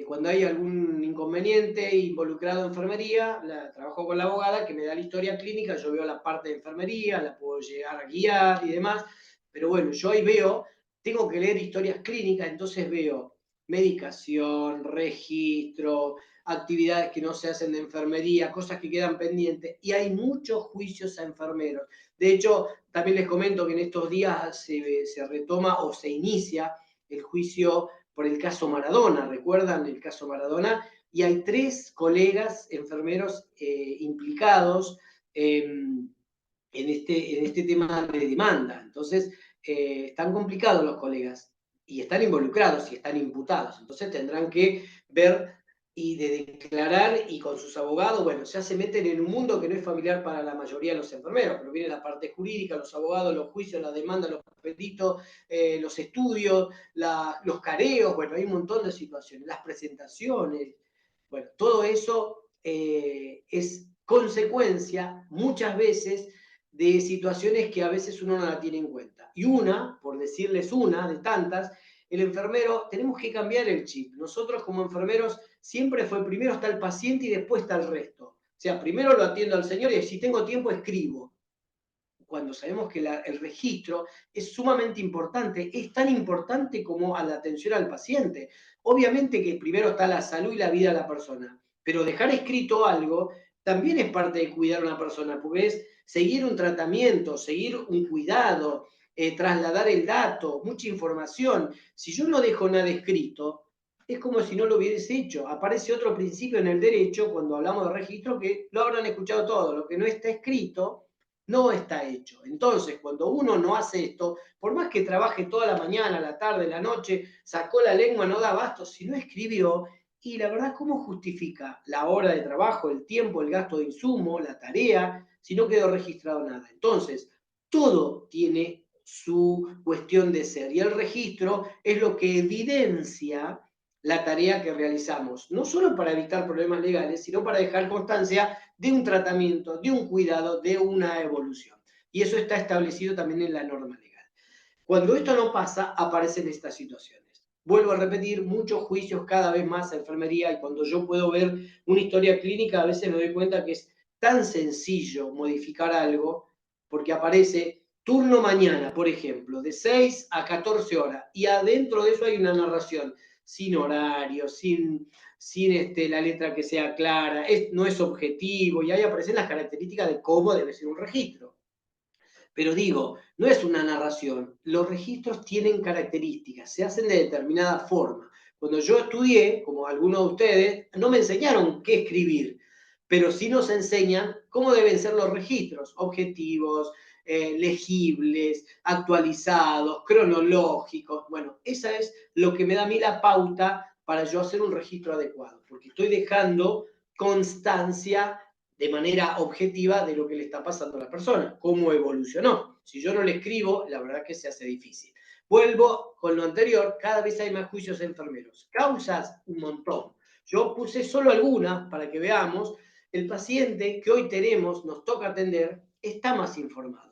Speaker 2: cuando hay algún inconveniente involucrado en enfermería, trabajo con la abogada que me da la historia clínica, yo veo la parte de enfermería, la puedo llegar a guiar y demás, pero bueno, yo ahí veo, tengo que leer historias clínicas, entonces veo medicación, registro, actividades que no se hacen de enfermería, cosas que quedan pendientes, y hay muchos juicios a enfermeros. De hecho, también les comento que en estos días se retoma o se inicia el juicio por el caso Maradona, ¿recuerdan el caso Maradona? Y hay 3 colegas enfermeros implicados en este tema de demanda. Entonces, están complicados los colegas y están involucrados y están imputados. Entonces tendrán que ver y de declarar y con sus abogados, bueno, ya se meten en un mundo que no es familiar para la mayoría de los enfermeros, pero viene la parte jurídica, los abogados, los juicios, las demandas, los peritos, los estudios, los careos, bueno, hay un montón de situaciones, las presentaciones, bueno, todo eso es consecuencia muchas veces de situaciones que a veces uno no la tiene en cuenta. Y una, por decirles una de tantas, el enfermero, tenemos que cambiar el chip. Nosotros como enfermeros siempre fue primero está el paciente y después está el resto. O sea, primero lo atiendo al señor y si tengo tiempo escribo. Cuando sabemos que el registro es sumamente importante, es tan importante como a la atención al paciente. Obviamente que primero está la salud y la vida de la persona, pero dejar escrito algo también es parte de cuidar a una persona, porque es seguir un tratamiento, seguir un cuidado, trasladar el dato, mucha información. Si yo no dejo nada escrito, es como si no lo hubiese hecho. Aparece otro principio en el derecho, cuando hablamos de registro, que lo habrán escuchado todo. Lo que no está escrito no está hecho. Entonces, cuando uno no hace esto, por más que trabaje toda la mañana, la tarde, la noche, sacó la lengua, no da abasto, si no escribió, y la verdad, ¿cómo justifica la hora de trabajo, el tiempo, el gasto de insumo, la tarea, si no quedó registrado nada? Entonces, todo tiene su cuestión de ser, y el registro es lo que evidencia la tarea que realizamos, no solo para evitar problemas legales, sino para dejar constancia de un tratamiento, de un cuidado, de una evolución. Y eso está establecido también en la norma legal. Cuando esto no pasa, aparecen estas situaciones. Vuelvo a repetir, muchos juicios cada vez más a enfermería, y cuando yo puedo ver una historia clínica, a veces me doy cuenta que es tan sencillo modificar algo, porque aparece turno mañana, por ejemplo, de 6 a 14 horas, y adentro de eso hay una narración, sin horario, sin la letra que sea clara, no es objetivo, y ahí aparecen las características de cómo debe ser un registro. Pero digo, no es una narración, los registros tienen características, se hacen de determinada forma. Cuando yo estudié, como algunos de ustedes, no me enseñaron qué escribir, pero sí nos enseñan cómo deben ser los registros, objetivos, legibles, actualizados, cronológicos. Bueno, esa es lo que me da a mí la pauta para yo hacer un registro adecuado, porque estoy dejando constancia de manera objetiva de lo que le está pasando a la persona, cómo evolucionó. Si yo no le escribo, la verdad que se hace difícil. Vuelvo con lo anterior, cada vez hay más juicios de enfermeros. Causas, un montón. Yo puse solo algunas para que veamos. El paciente que hoy tenemos, nos toca atender, está más informado.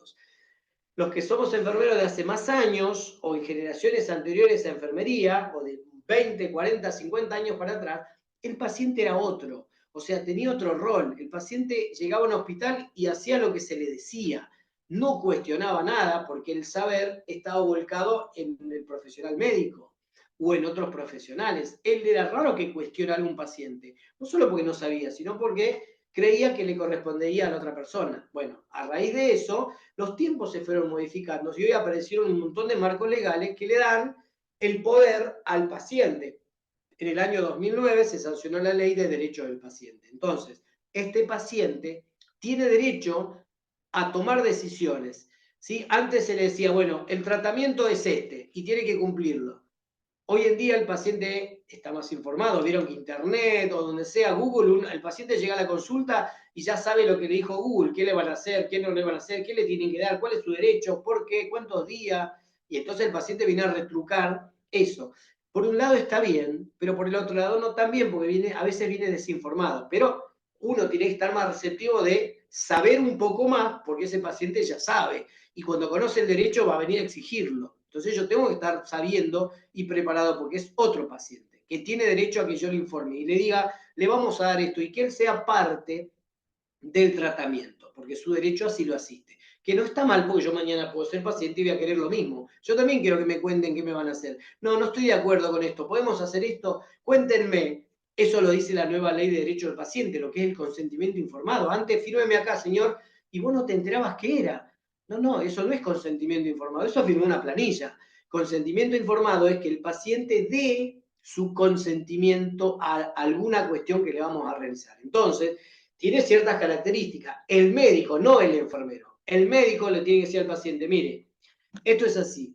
Speaker 2: Los que somos enfermeros de hace más años o en generaciones anteriores a enfermería, o de 20, 40, 50 años para atrás, el paciente era otro. O sea, tenía otro rol. El paciente llegaba a un hospital y hacía lo que se le decía. No cuestionaba nada porque el saber estaba volcado en el profesional médico o en otros profesionales. Él era raro que cuestione a algún paciente. No solo porque no sabía, sino porque creía que le correspondía a la otra persona. Bueno, a raíz de eso, los tiempos se fueron modificando y hoy aparecieron un montón de marcos legales que le dan el poder al paciente. En el año 2009 se sancionó la ley de derechos del paciente. Entonces, este paciente tiene derecho a tomar decisiones. ¿Sí? Antes se le decía, bueno, el tratamiento es este y tiene que cumplirlo. Hoy en día el paciente está más informado, vieron que internet o donde sea, Google, el paciente llega a la consulta y ya sabe lo que le dijo Google, qué le van a hacer, qué no le van a hacer, qué le tienen que dar, cuál es su derecho, por qué, cuántos días, y entonces el paciente viene a retrucar eso. Por un lado está bien, pero por el otro lado no tan bien, porque a veces viene desinformado, pero uno tiene que estar más receptivo de saber un poco más, porque ese paciente ya sabe, y cuando conoce el derecho va a venir a exigirlo. Entonces yo tengo que estar sabiendo y preparado porque es otro paciente que tiene derecho a que yo le informe y le diga, le vamos a dar esto y que él sea parte del tratamiento, porque su derecho así lo asiste. Que no está mal porque yo mañana puedo ser paciente y voy a querer lo mismo. Yo también quiero que me cuenten qué me van a hacer. No, no estoy de acuerdo con esto. ¿Podemos hacer esto? Cuéntenme. Eso lo dice la nueva ley de derecho del paciente, lo que es el consentimiento informado. Antes, fírmeme acá, señor, y vos no te enterabas qué era. No, eso no es consentimiento informado, eso firmó una planilla. Consentimiento informado es que el paciente dé su consentimiento a alguna cuestión que le vamos a realizar. Entonces, tiene ciertas características. El médico, no el enfermero. El médico le tiene que decir al paciente, mire, esto es así.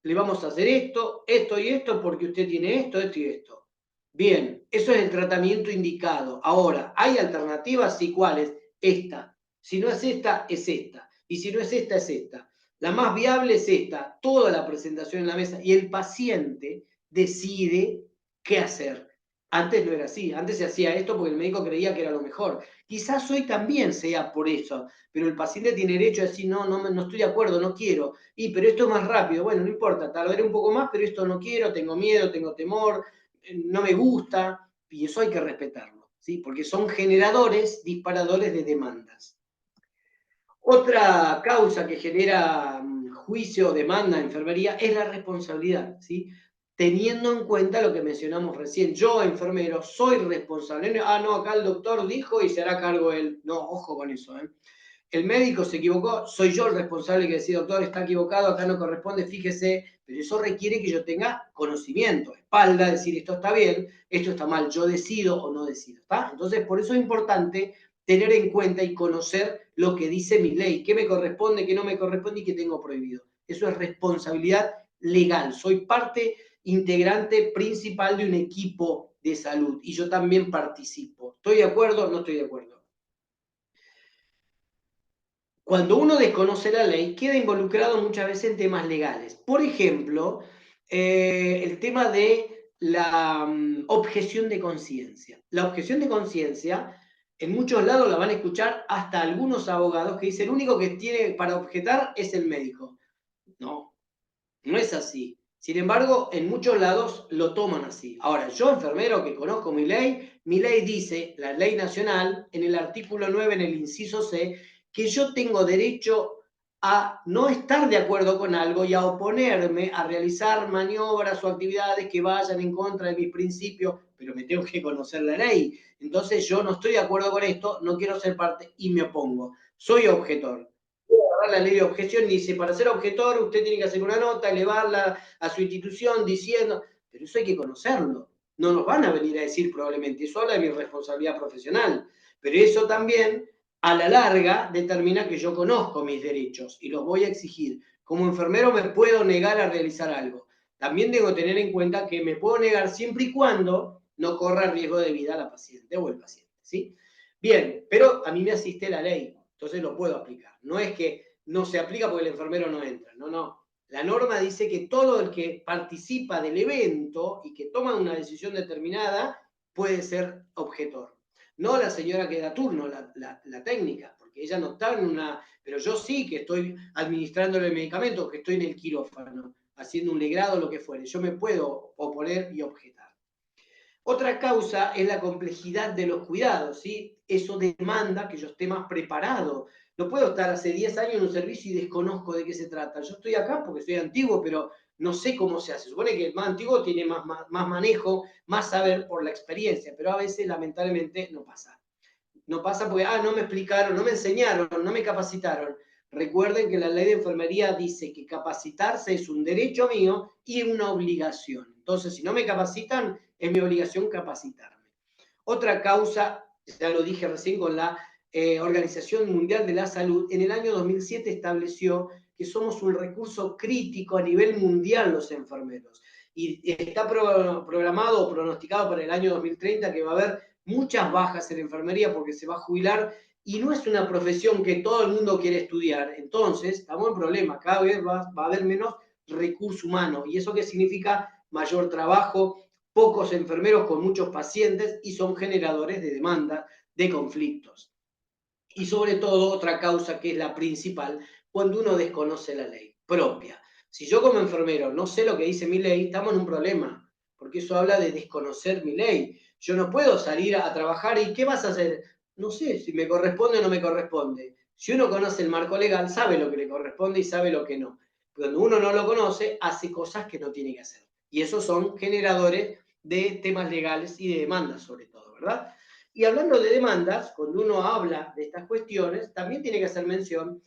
Speaker 2: Le vamos a hacer esto, esto y esto, porque usted tiene esto, esto y esto. Bien, eso es el tratamiento indicado. Ahora, ¿hay alternativas? Sí, ¿cuáles? Esta. Si no es esta, es esta. Y si no es esta, es esta. La más viable es esta. Toda la presentación en la mesa. Y el paciente decide qué hacer. Antes no era así. Antes se hacía esto porque el médico creía que era lo mejor. Quizás hoy también sea por eso. Pero el paciente tiene derecho a decir, no estoy de acuerdo, no quiero. Pero esto es más rápido. Bueno, no importa, tardaré un poco más, pero esto no quiero, tengo miedo, tengo temor, no me gusta, y eso hay que respetarlo, ¿sí? Porque son generadores, disparadores de demandas. Otra causa que genera juicio o demanda en enfermería es la responsabilidad, ¿sí? Teniendo en cuenta lo que mencionamos recién. Yo, enfermero, soy responsable. No, acá el doctor dijo y se hará cargo él. No, ojo con eso, ¿eh? El médico se equivocó, soy yo el responsable que decía, doctor, está equivocado, acá no corresponde, fíjese, pero eso requiere que yo tenga conocimiento, espalda, decir esto está bien, esto está mal, yo decido o no decido, ¿está? Entonces, por eso es importante tener en cuenta y conocer lo que dice mi ley, qué me corresponde, qué no me corresponde y qué tengo prohibido. Eso es responsabilidad legal, soy parte integrante principal de un equipo de salud y yo también participo. ¿Estoy de acuerdo o no estoy de acuerdo? Cuando uno desconoce la ley, queda involucrado muchas veces en temas legales. Por ejemplo, el tema de la objeción de conciencia. La objeción de conciencia, en muchos lados la van a escuchar hasta algunos abogados que dicen, el único que tiene para objetar es el médico. No, no es así. Sin embargo, en muchos lados lo toman así. Ahora, yo, enfermero que conozco mi ley dice, la ley nacional, en el artículo 9, en el inciso C, que yo tengo derecho a no estar de acuerdo con algo y a oponerme a realizar maniobras o actividades que vayan en contra de mis principios, pero me tengo que conocer la ley. Entonces yo no estoy de acuerdo con esto, no quiero ser parte y me opongo. Soy objetor. La ley de objeción dice, para ser objetor usted tiene que hacer una nota, elevarla a su institución diciendo, pero eso hay que conocerlo. No nos van a venir a decir probablemente, eso habla de mi responsabilidad profesional, pero eso también a la larga determina que yo conozco mis derechos y los voy a exigir. Como enfermero me puedo negar a realizar algo. También debo tener en cuenta que me puedo negar siempre y cuando no corra riesgo de vida a la paciente o el paciente, ¿sí? Bien, pero a mí me asiste la ley, entonces lo puedo aplicar. No es que no se aplica porque el enfermero no entra, no, no. La norma dice que todo el que participa del evento y que toma una decisión determinada puede ser objetor. No la señora que da turno, la técnica, porque ella no está en una... Pero yo sí que estoy administrándole el medicamento, que estoy en el quirófano, haciendo un legrado, lo que fuere. Yo me puedo oponer y objetar. Otra causa es la complejidad de los cuidados, ¿sí? Eso demanda que yo esté más preparado. No puedo estar hace 10 años en un servicio y desconozco de qué se trata. Yo estoy acá porque soy antiguo, pero no sé cómo se hace. Se supone que el más antiguo tiene más manejo, más saber por la experiencia, pero a veces lamentablemente no pasa. No pasa porque, no me explicaron, no me enseñaron, no me capacitaron. Recuerden que la ley de enfermería dice que capacitarse es un derecho mío y una obligación. Entonces, si no me capacitan, es mi obligación capacitarme. Otra causa, ya lo dije recién con la Organización Mundial de la Salud, en el año 2007 estableció que somos un recurso crítico a nivel mundial los enfermeros. Y está programado o pronosticado para el año 2030 que va a haber muchas bajas en enfermería porque se va a jubilar y no es una profesión que todo el mundo quiere estudiar. Entonces, estamos en problema, cada vez va a haber menos recurso humano. ¿Y eso qué significa? Mayor trabajo, pocos enfermeros con muchos pacientes y son generadores de demanda, de conflictos. Y sobre todo, otra causa que es la principal, cuando uno desconoce la ley propia. Si yo como enfermero no sé lo que dice mi ley, estamos en un problema, porque eso habla de desconocer mi ley. Yo no puedo salir a trabajar y ¿qué vas a hacer? No sé si me corresponde o no me corresponde. Si uno conoce el marco legal, sabe lo que le corresponde y sabe lo que no. Cuando uno no lo conoce, hace cosas que no tiene que hacer. Y esos son generadores de temas legales y de demandas sobre todo, ¿verdad? Y hablando de demandas, cuando uno habla de estas cuestiones, también tiene que hacer mención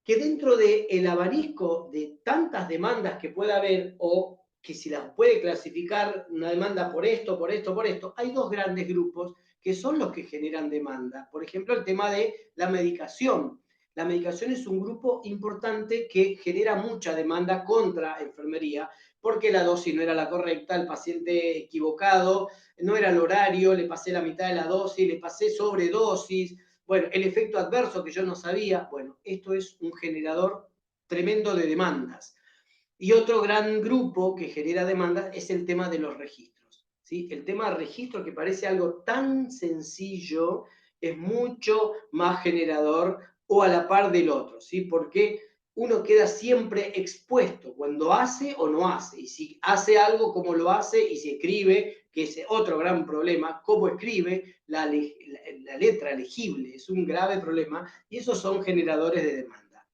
Speaker 2: que dentro del abanico de tantas demandas que pueda haber o que si las puede clasificar una demanda por esto, por esto, por esto, hay dos grandes grupos que son los que generan demanda. Por ejemplo, el tema de la medicación. La medicación es un grupo importante que genera mucha demanda contra enfermería porque la dosis no era la correcta, el paciente equivocado, no era el horario, le pasé la mitad de la dosis, le pasé sobredosis. Bueno, el efecto adverso que yo no sabía, bueno, esto es un generador tremendo de demandas. Y otro gran grupo que genera demandas es el tema de los registros, ¿sí? El tema de registro, que parece algo tan sencillo, es mucho más generador o a la par del otro, ¿sí? Porque uno queda siempre expuesto cuando hace o no hace, y si hace algo, cómo lo hace, y si escribe, que es otro gran problema, cómo escribe la letra legible, es un grave problema, y esos son generadores de demanda.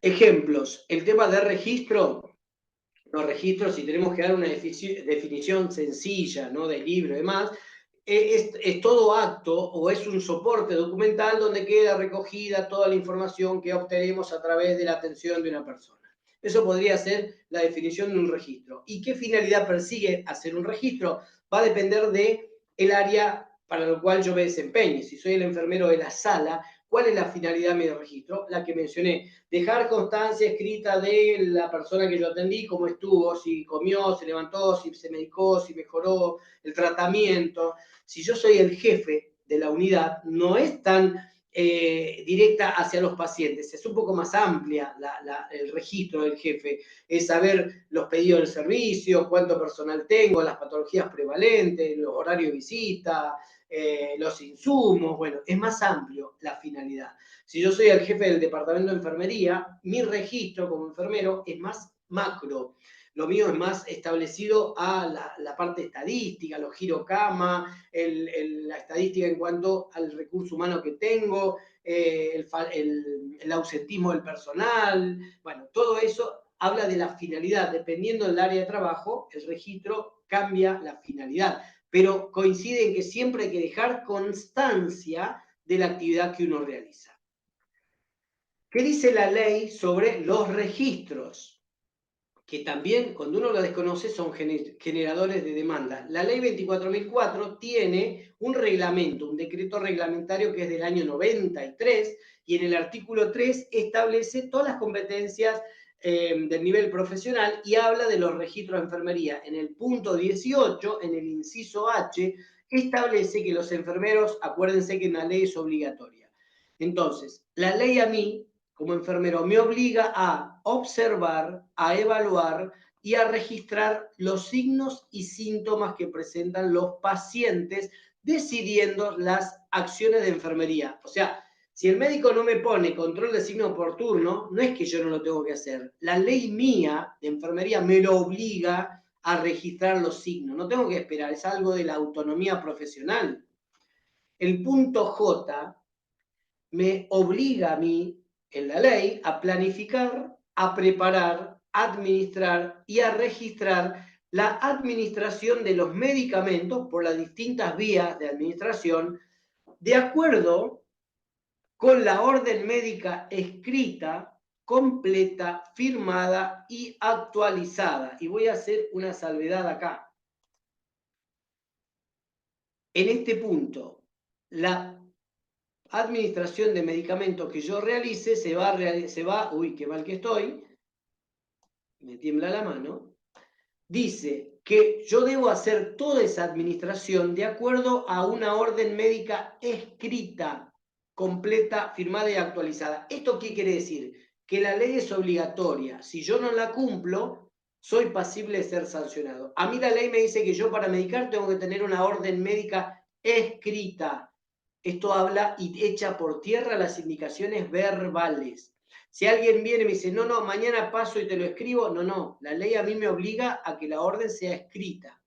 Speaker 2: Ejemplos, el tema de registro, los registros, si tenemos que dar una definición sencilla, ¿no? De libro y demás, es todo acto o es un soporte documental donde queda recogida toda la información que obtenemos a través de la atención de una persona. Eso podría ser la definición de un registro. ¿Y qué finalidad persigue hacer un registro? Va a depender del área para lo cual yo me desempeñe. Si soy el enfermero de la sala, ¿cuál es la finalidad de mi registro? La que mencioné, dejar constancia escrita de la persona que yo atendí, cómo estuvo, si comió, se levantó, si se medicó, si mejoró, el tratamiento. Si yo soy el jefe de la unidad, no es tan directa hacia los pacientes, es un poco más amplia el registro del jefe, es saber los pedidos del servicio, cuánto personal tengo, las patologías prevalentes, los horarios de visita, los insumos, bueno, es más amplio la finalidad. Si yo soy el jefe del departamento de enfermería, mi registro como enfermero es más macro. Lo mío es más establecido a la parte estadística, los girocama, la estadística en cuanto al recurso humano que tengo, el ausentismo del personal, bueno, todo eso habla de la finalidad. Dependiendo del área de trabajo, el registro cambia la finalidad, pero coincide en que siempre hay que dejar constancia de la actividad que uno realiza. ¿Qué dice la ley sobre los registros? Que también, cuando uno lo desconoce, son generadores de demanda. La ley 24.004 tiene un reglamento, un decreto reglamentario que es del año 93, y en el artículo 3 establece todas las competencias del nivel profesional y habla de los registros de enfermería. En el punto 18, en el inciso H, establece que los enfermeros, acuérdense que una ley es obligatoria. Entonces, la ley a mí, como enfermero, me obliga a observar, a evaluar y a registrar los signos y síntomas que presentan los pacientes, decidiendo las acciones de enfermería. O sea, si el médico no me pone control de signo por turno, no es que yo no lo tengo que hacer. La ley mía de enfermería me lo obliga a registrar los signos. No tengo que esperar, es algo de la autonomía profesional. El punto J me obliga a mí, en la ley, a planificar, a preparar, a administrar y a registrar la administración de los medicamentos por las distintas vías de administración, de acuerdo con la orden médica escrita, completa, firmada y actualizada. Y voy a hacer una salvedad acá. En este punto, la administración de medicamentos que yo realice se va, uy, qué mal que estoy, me tiembla la mano, dice que yo debo hacer toda esa administración de acuerdo a una orden médica escrita, completa, firmada y actualizada. ¿Esto qué quiere decir? Que la ley es obligatoria. Si yo no la cumplo, soy pasible de ser sancionado. A mí la ley me dice que yo para medicar tengo que tener una orden médica escrita. Esto habla y echa por tierra las indicaciones verbales. Si alguien viene y me dice, no, no, mañana paso y te lo escribo, no, no, la ley a mí me obliga a que la orden sea escrita.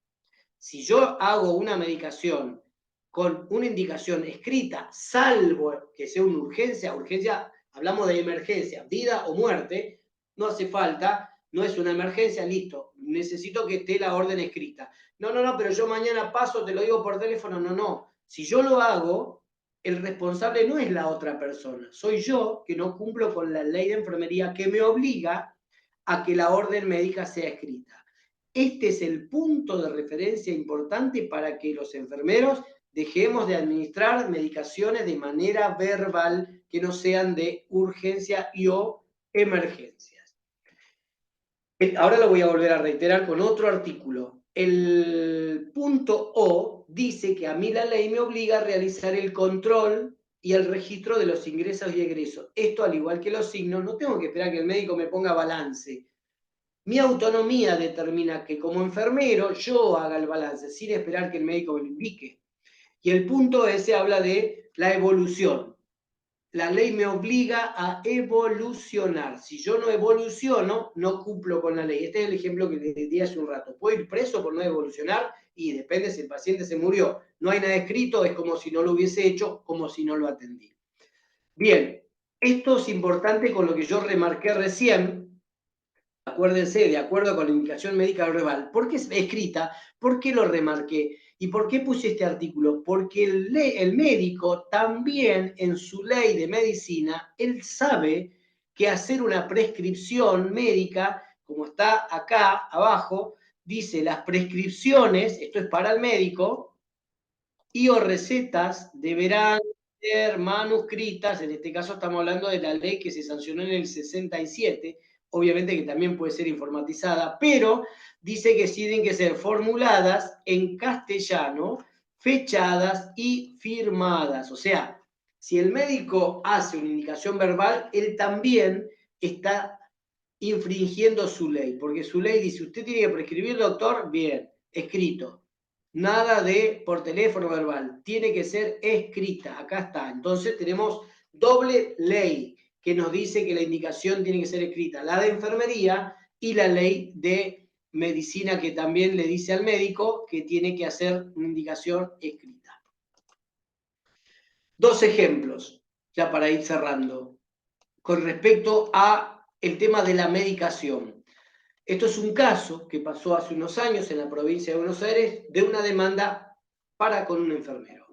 Speaker 2: Si yo hago una medicación con una indicación escrita, salvo que sea una urgencia, hablamos de emergencia, vida o muerte, no hace falta, no es una emergencia, listo, necesito que esté la orden escrita. No, no, no, pero yo mañana paso, te lo digo por teléfono, no, no. Si yo lo hago, el responsable no es la otra persona, soy yo que no cumplo con la ley de enfermería que me obliga a que la orden médica sea escrita. Este es el punto de referencia importante para que los enfermeros dejemos de administrar medicaciones de manera verbal que no sean de urgencia y o emergencias. Ahora lo voy a volver a reiterar con otro artículo. El punto O dice que a mí la ley me obliga a realizar el control y el registro de los ingresos y egresos. Esto, al igual que los signos, no tengo que esperar que el médico me ponga balance. Mi autonomía determina que como enfermero yo haga el balance sin esperar que el médico me lo indique. Y el punto S habla de la evolución. La ley me obliga a evolucionar. Si yo no evoluciono, no cumplo con la ley. Este es el ejemplo que les di hace un rato. ¿Puedo ir preso por no evolucionar? Y depende si el paciente se murió. No hay nada escrito, es como si no lo hubiese hecho, como si no lo atendí. Bien, esto es importante con lo que yo remarqué recién. Acuérdense, de acuerdo con la indicación médica verbal. ¿Por qué es escrita? ¿Por qué lo remarqué? ¿Y por qué puse este artículo? Porque el médico también en su ley de medicina, él sabe que hacer una prescripción médica, como está acá abajo, dice las prescripciones, esto es para el médico, y o recetas deberán ser manuscritas, en este caso estamos hablando de la ley que se sancionó en el 67, obviamente que también puede ser informatizada, pero dice que tienen que ser formuladas en castellano, fechadas y firmadas. O sea, si el médico hace una indicación verbal, él también está infringiendo su ley, porque su ley dice, usted tiene que prescribir, doctor, bien, escrito. Nada de por teléfono verbal, tiene que ser escrita, acá está. Entonces tenemos doble ley que nos dice que la indicación tiene que ser escrita, la de enfermería y la ley de medicina que también le dice al médico que tiene que hacer una indicación escrita. Dos ejemplos. ya para ir cerrando, con respecto a el tema de la medicación. Esto es un caso que pasó hace unos años en la provincia de Buenos Aires de una demanda para con un enfermero.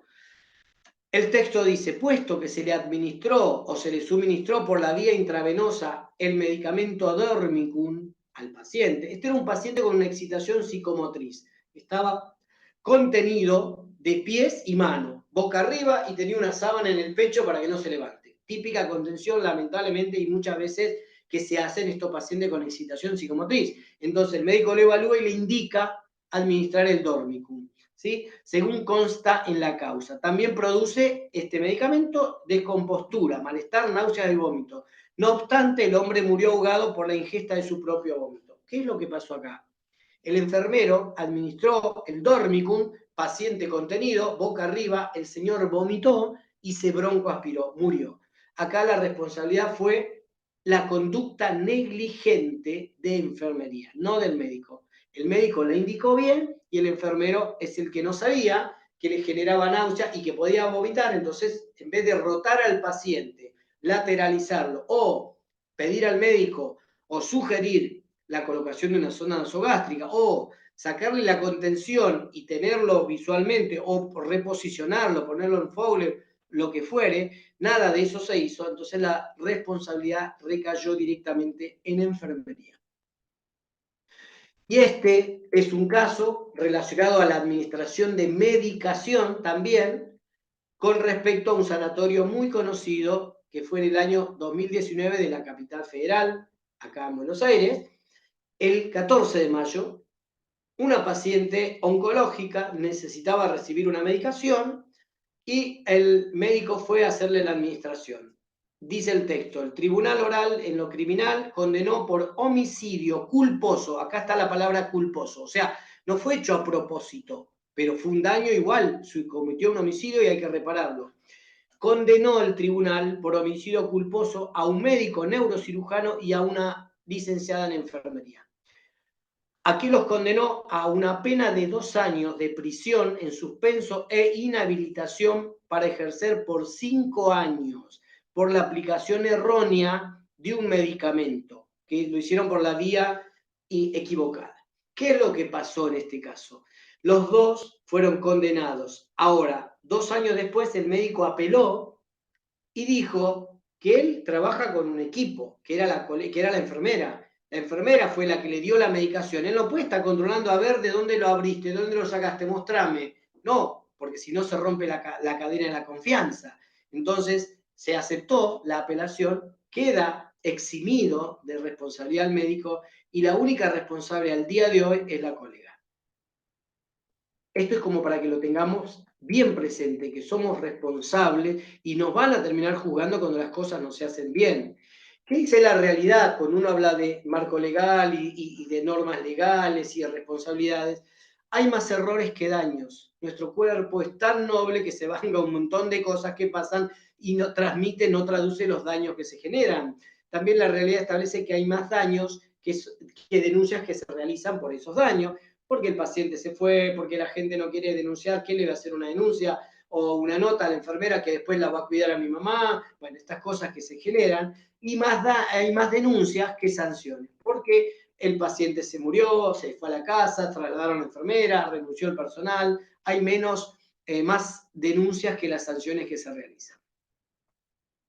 Speaker 2: El texto dice, puesto que se le administró o se le suministró por la vía intravenosa el medicamento Dormicum al paciente, este era un paciente con una excitación psicomotriz, estaba contenido de pies y manos, boca arriba y tenía una sábana en el pecho para que no se levante. Típica contención, lamentablemente, y muchas veces que se hace en estos pacientes con excitación psicomotriz. Entonces el médico lo evalúa y le indica administrar el Dormicum, ¿sí? Según consta en la causa. También produce este medicamento descompostura, malestar, náuseas y vómito. No obstante, el hombre murió ahogado por la ingesta de su propio vómito. ¿Qué es lo que pasó acá? El enfermero administró el Dormicum, paciente contenido, boca arriba, el señor vomitó y se broncoaspiró, murió. Acá la responsabilidad fue la conducta negligente de enfermería, no del médico. El médico le indicó bien y el enfermero es el que no sabía, que le generaba náusea y que podía vomitar. Entonces, en vez de rotar al paciente, lateralizarlo o pedir al médico o sugerir la colocación de una zona nasogástrica o sacarle la contención y tenerlo visualmente o reposicionarlo, ponerlo en Fowler, lo que fuere, nada de eso se hizo, entonces la responsabilidad recayó directamente en enfermería. Y este es un caso relacionado a la administración de medicación también, con respecto a un sanatorio muy conocido que fue en el año 2019 de la capital federal, acá en Buenos Aires. El 14 de mayo, una paciente oncológica necesitaba recibir una medicación y el médico fue a hacerle la administración. Dice el texto, el tribunal oral en lo criminal condenó por homicidio culposo, acá está la palabra culposo, o sea, no fue hecho a propósito, pero fue un daño igual, se cometió un homicidio y hay que repararlo. Condenó el tribunal por homicidio culposo a un médico neurocirujano y a una licenciada en enfermería. Aquí los condenó a una pena de 2 años de prisión en suspenso e inhabilitación para ejercer por 5 años por la aplicación errónea de un medicamento, que lo hicieron por la vía equivocada. ¿Qué es lo que pasó en este caso? Los dos fueron condenados. Ahora, 2 años después, el médico apeló y dijo que él trabaja con un equipo, que era la enfermera. La enfermera fue la que le dio la medicación. Él no puede estar controlando a ver de dónde lo abriste, de dónde lo sacaste, mostrame. No, porque si no se rompe la cadena de la confianza. Entonces se aceptó la apelación, queda eximido de responsabilidad al médico y la única responsable al día de hoy es la colega. Esto es como para que lo tengamos bien presente, que somos responsables y nos van a terminar juzgando cuando las cosas no se hacen bien. ¿Qué dice la realidad cuando uno habla de marco legal y de normas legales y de responsabilidades? Hay más errores que daños. Nuestro cuerpo es tan noble que se vanga un montón de cosas que pasan y no transmite, no traduce los daños que se generan. También la realidad establece que hay más daños que denuncias que se realizan por esos daños, porque el paciente se fue, porque la gente no quiere denunciar, ¿quién le va a hacer una denuncia? O una nota a la enfermera que después la va a cuidar a mi mamá, bueno, estas cosas que se generan, y hay más denuncias que sanciones, porque el paciente se murió, se fue a la casa, trasladaron a la enfermera, renunció el personal, hay más denuncias que las sanciones que se realizan.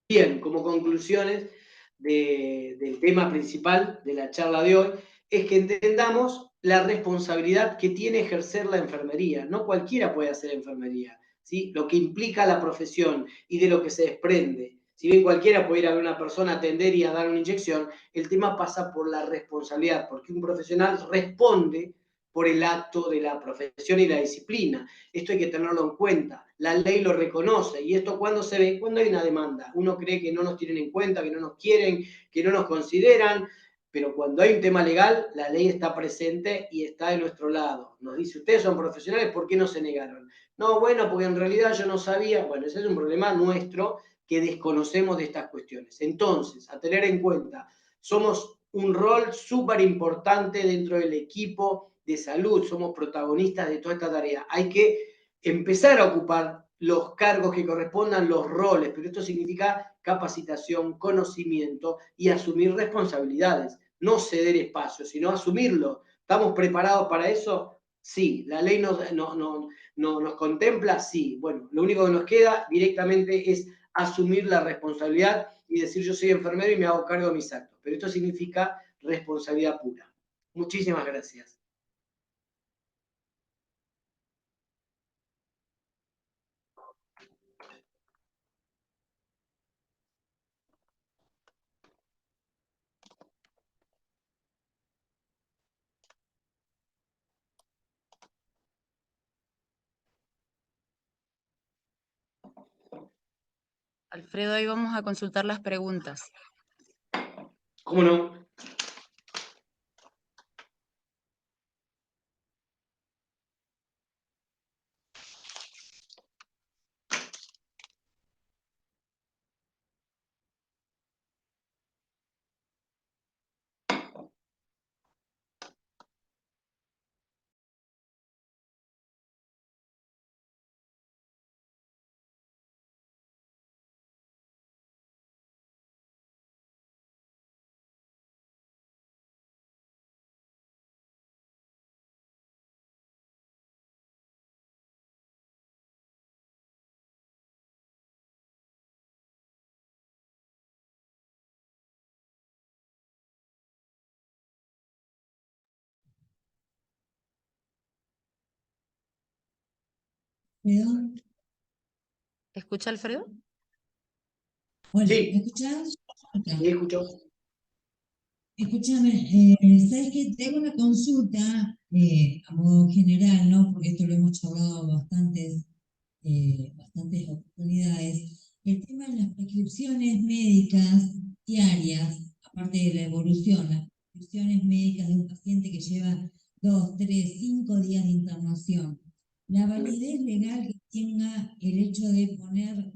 Speaker 2: Bien, como conclusiones del tema principal de la charla de hoy, es que entendamos la responsabilidad que tiene ejercer la enfermería. No cualquiera puede hacer enfermería, ¿sí? Lo que implica la profesión y de lo que se desprende. Si bien cualquiera puede ir a ver a una persona, atender y a dar una inyección, el tema pasa por la responsabilidad, porque un profesional responde por el acto de la profesión y la disciplina. Esto hay que tenerlo en cuenta. La ley lo reconoce. ¿Y esto cuándo se ve? Cuando hay una demanda. Uno cree que no nos tienen en cuenta, que no nos quieren, que no nos consideran, pero cuando hay un tema legal, la ley está presente y está de nuestro lado. Nos dice, ustedes son profesionales, ¿por qué no se negaron? No, bueno, porque en realidad yo no sabía. Bueno, ese es un problema nuestro que desconocemos de estas cuestiones. Entonces, a tener en cuenta, somos un rol súper importante dentro del equipo de salud, somos protagonistas de toda esta tarea. Hay que empezar a ocupar los cargos que correspondan, los roles, pero esto significa capacitación, conocimiento y asumir responsabilidades, no ceder espacio, sino asumirlo. ¿Estamos preparados para eso? Sí. ¿La ley nos contempla? Sí. Bueno, lo único que nos queda directamente es asumir la responsabilidad y decir yo soy enfermero y me hago cargo de mis actos. Pero esto significa responsabilidad pura. Muchísimas gracias.
Speaker 3: Alfredo, ahí vamos a consultar las preguntas.
Speaker 2: ¿Cómo no?
Speaker 4: Alfredo.
Speaker 3: ¿Escucha, Alfredo?
Speaker 4: Hola,
Speaker 2: Sí.
Speaker 4: ¿me escuchás?
Speaker 2: Sí, escucho.
Speaker 4: Escúchame, ¿sabes qué? Te hago una consulta a modo general, ¿no? Porque esto lo hemos charlado bastantes oportunidades. El tema de las prescripciones médicas diarias, aparte de la evolución, las prescripciones médicas de un paciente que lleva 2, 3, 5 días de internación. La validez legal que tenga el hecho de poner,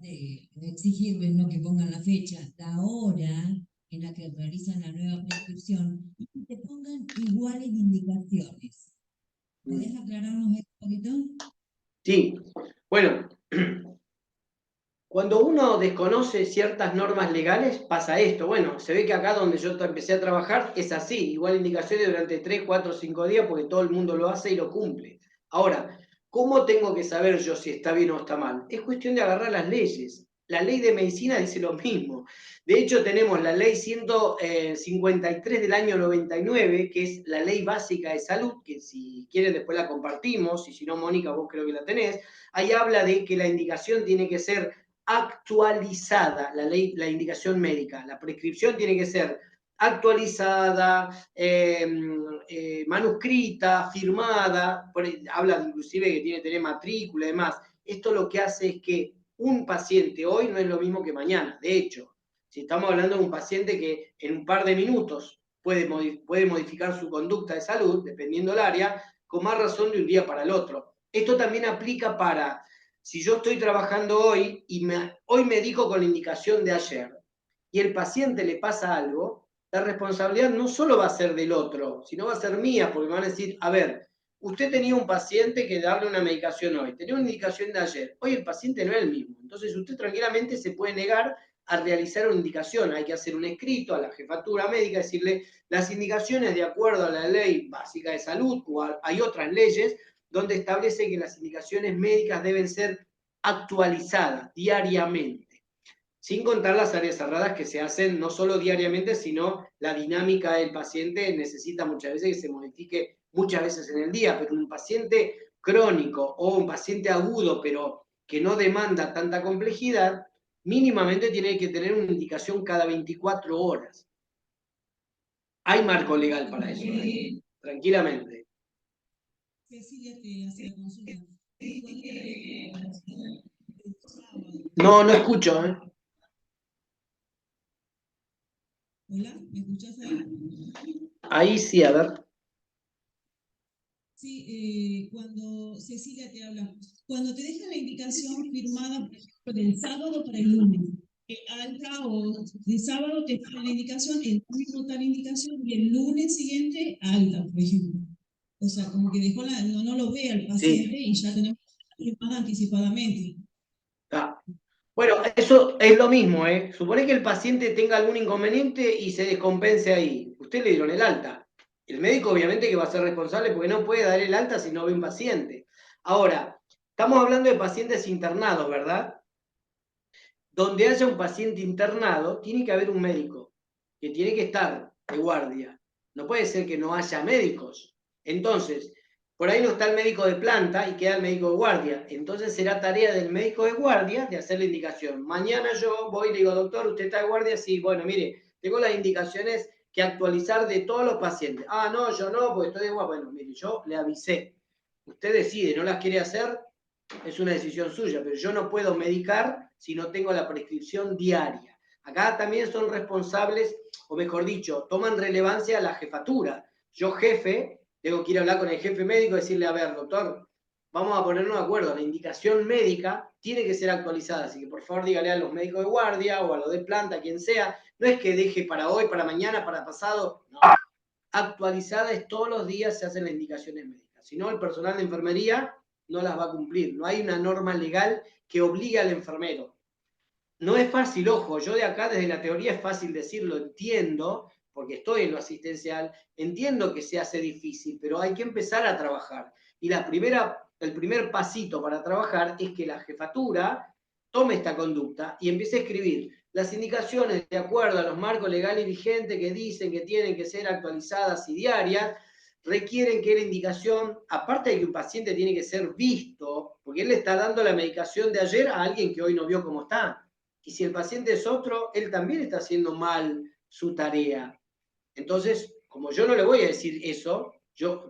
Speaker 4: de exigirles, ¿no?, que pongan la fecha, la hora en la que realizan la nueva prescripción y que te pongan iguales indicaciones. ¿Podés aclararnos esto un poquito?
Speaker 2: Sí. Bueno, cuando uno desconoce ciertas normas legales, pasa esto. Bueno, se ve que acá donde yo empecé a trabajar es así, igual indicaciones durante 3, 4, 5 días porque todo el mundo lo hace y lo cumple. Ahora, ¿cómo tengo que saber yo si está bien o está mal? Es cuestión de agarrar las leyes. La ley de medicina dice lo mismo. De hecho, tenemos la ley 153 del año 99, que es la ley básica de salud, que si quieren después la compartimos, y si no, Mónica, vos creo que la tenés. Ahí habla de que la indicación tiene que ser actualizada, la indicación médica. La prescripción tiene que ser actualizada, manuscrita, firmada, habla inclusive que tiene que tener matrícula y demás. Esto lo que hace es que un paciente hoy no es lo mismo que mañana. De hecho, si estamos hablando de un paciente que en un par de minutos puede modificar su conducta de salud, dependiendo del área, con más razón de un día para el otro. Esto también aplica para, si yo estoy trabajando hoy y hoy me dedico con la indicación de ayer y el paciente le pasa algo, la responsabilidad no solo va a ser del otro, sino va a ser mía, porque me van a decir, a ver, usted tenía un paciente que darle una medicación hoy, tenía una indicación de ayer, hoy el paciente no es el mismo, entonces usted tranquilamente se puede negar a realizar una indicación, hay que hacer un escrito a la jefatura médica, decirle las indicaciones de acuerdo a la ley básica de salud, o hay otras leyes donde establece que las indicaciones médicas deben ser actualizadas diariamente, sin contar las áreas cerradas que se hacen no solo diariamente, sino la dinámica del paciente necesita muchas veces que se modifique muchas veces en el día, pero un paciente crónico o un paciente agudo, pero que no demanda tanta complejidad, mínimamente tiene que tener una indicación cada 24 horas. Hay marco legal para eso, tranquilamente.
Speaker 4: Cecilia te hace la consulta.
Speaker 2: No escucho,
Speaker 4: Hola, ¿me escuchás ahí?
Speaker 2: Ahí sí, a ver.
Speaker 4: Sí, cuando Cecilia te habla, cuando te deja la indicación firmada, por ejemplo, del sábado para el lunes, alta o de sábado te deja la indicación, el lunes otra indicación y el lunes siguiente alta, por ejemplo. O sea, como que dejó no lo ve al paciente y ya tenemos le paga anticipadamente.
Speaker 2: Ah. Bueno, eso es lo mismo, ¿eh? Supone que el paciente tenga algún inconveniente y se descompense ahí. Usted le dieron el alta. El médico obviamente que va a ser responsable porque no puede dar el alta si no ve un paciente. Ahora, estamos hablando de pacientes internados, ¿verdad? Donde haya un paciente internado, tiene que haber un médico que tiene que estar de guardia. No puede ser que no haya médicos. Entonces, por ahí no está el médico de planta y queda el médico de guardia. Entonces será tarea del médico de guardia de hacer la indicación. Mañana yo voy y le digo, doctor, ¿usted está de guardia? Sí, bueno, mire, tengo las indicaciones que actualizar de todos los pacientes. Ah, no, yo no, porque estoy de guardia. Bueno, mire, yo le avisé. Usted decide, ¿no las quiere hacer? Es una decisión suya, pero yo no puedo medicar si no tengo la prescripción diaria. Acá también son responsables, o mejor dicho, toman relevancia la jefatura. Yo, jefe, tengo que ir a hablar con el jefe médico y decirle, a ver, doctor, vamos a ponernos de acuerdo, la indicación médica tiene que ser actualizada, así que por favor dígale a los médicos de guardia o a los de planta, quien sea, no es que deje para hoy, para mañana, para pasado, no. Actualizada es todos los días se hacen las indicaciones médicas, si no el personal de enfermería no las va a cumplir. No hay una norma legal que obligue al enfermero. No es fácil, ojo, yo de acá desde la teoría es fácil decirlo, entiendo, porque estoy en lo asistencial, entiendo que se hace difícil, pero hay que empezar a trabajar. Y el primer pasito para trabajar es que la jefatura tome esta conducta y empiece a escribir las indicaciones de acuerdo a los marcos legales vigentes que dicen que tienen que ser actualizadas y diarias, requieren que la indicación, aparte de que un paciente tiene que ser visto, porque él le está dando la medicación de ayer a alguien que hoy no vio cómo está. Y si el paciente es otro, él también está haciendo mal su tarea. Entonces, como yo no le voy a decir eso,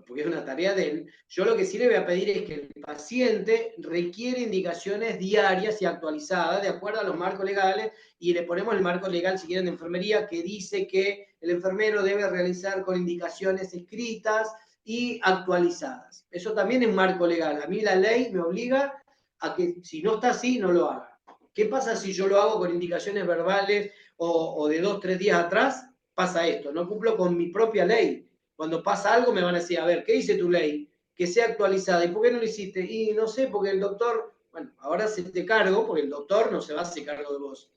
Speaker 2: porque es una tarea de él, yo lo que sí le voy a pedir es que el paciente requiere indicaciones diarias y actualizadas de acuerdo a los marcos legales, y le ponemos el marco legal, si quieren, de enfermería, que dice que el enfermero debe realizar con indicaciones escritas y actualizadas. Eso también es marco legal. A mí la ley me obliga a que si no está así, no lo haga. ¿Qué pasa si yo lo hago con indicaciones verbales o de 2, 3 días atrás? Pasa esto, no cumplo con mi propia ley. Cuando pasa algo me van a decir, a ver, ¿qué dice tu ley? Que sea actualizada. ¿Y por qué no lo hiciste? Y no sé, porque el doctor, bueno, ahora se te cargo, porque el doctor no se va a hacer cargo de vos.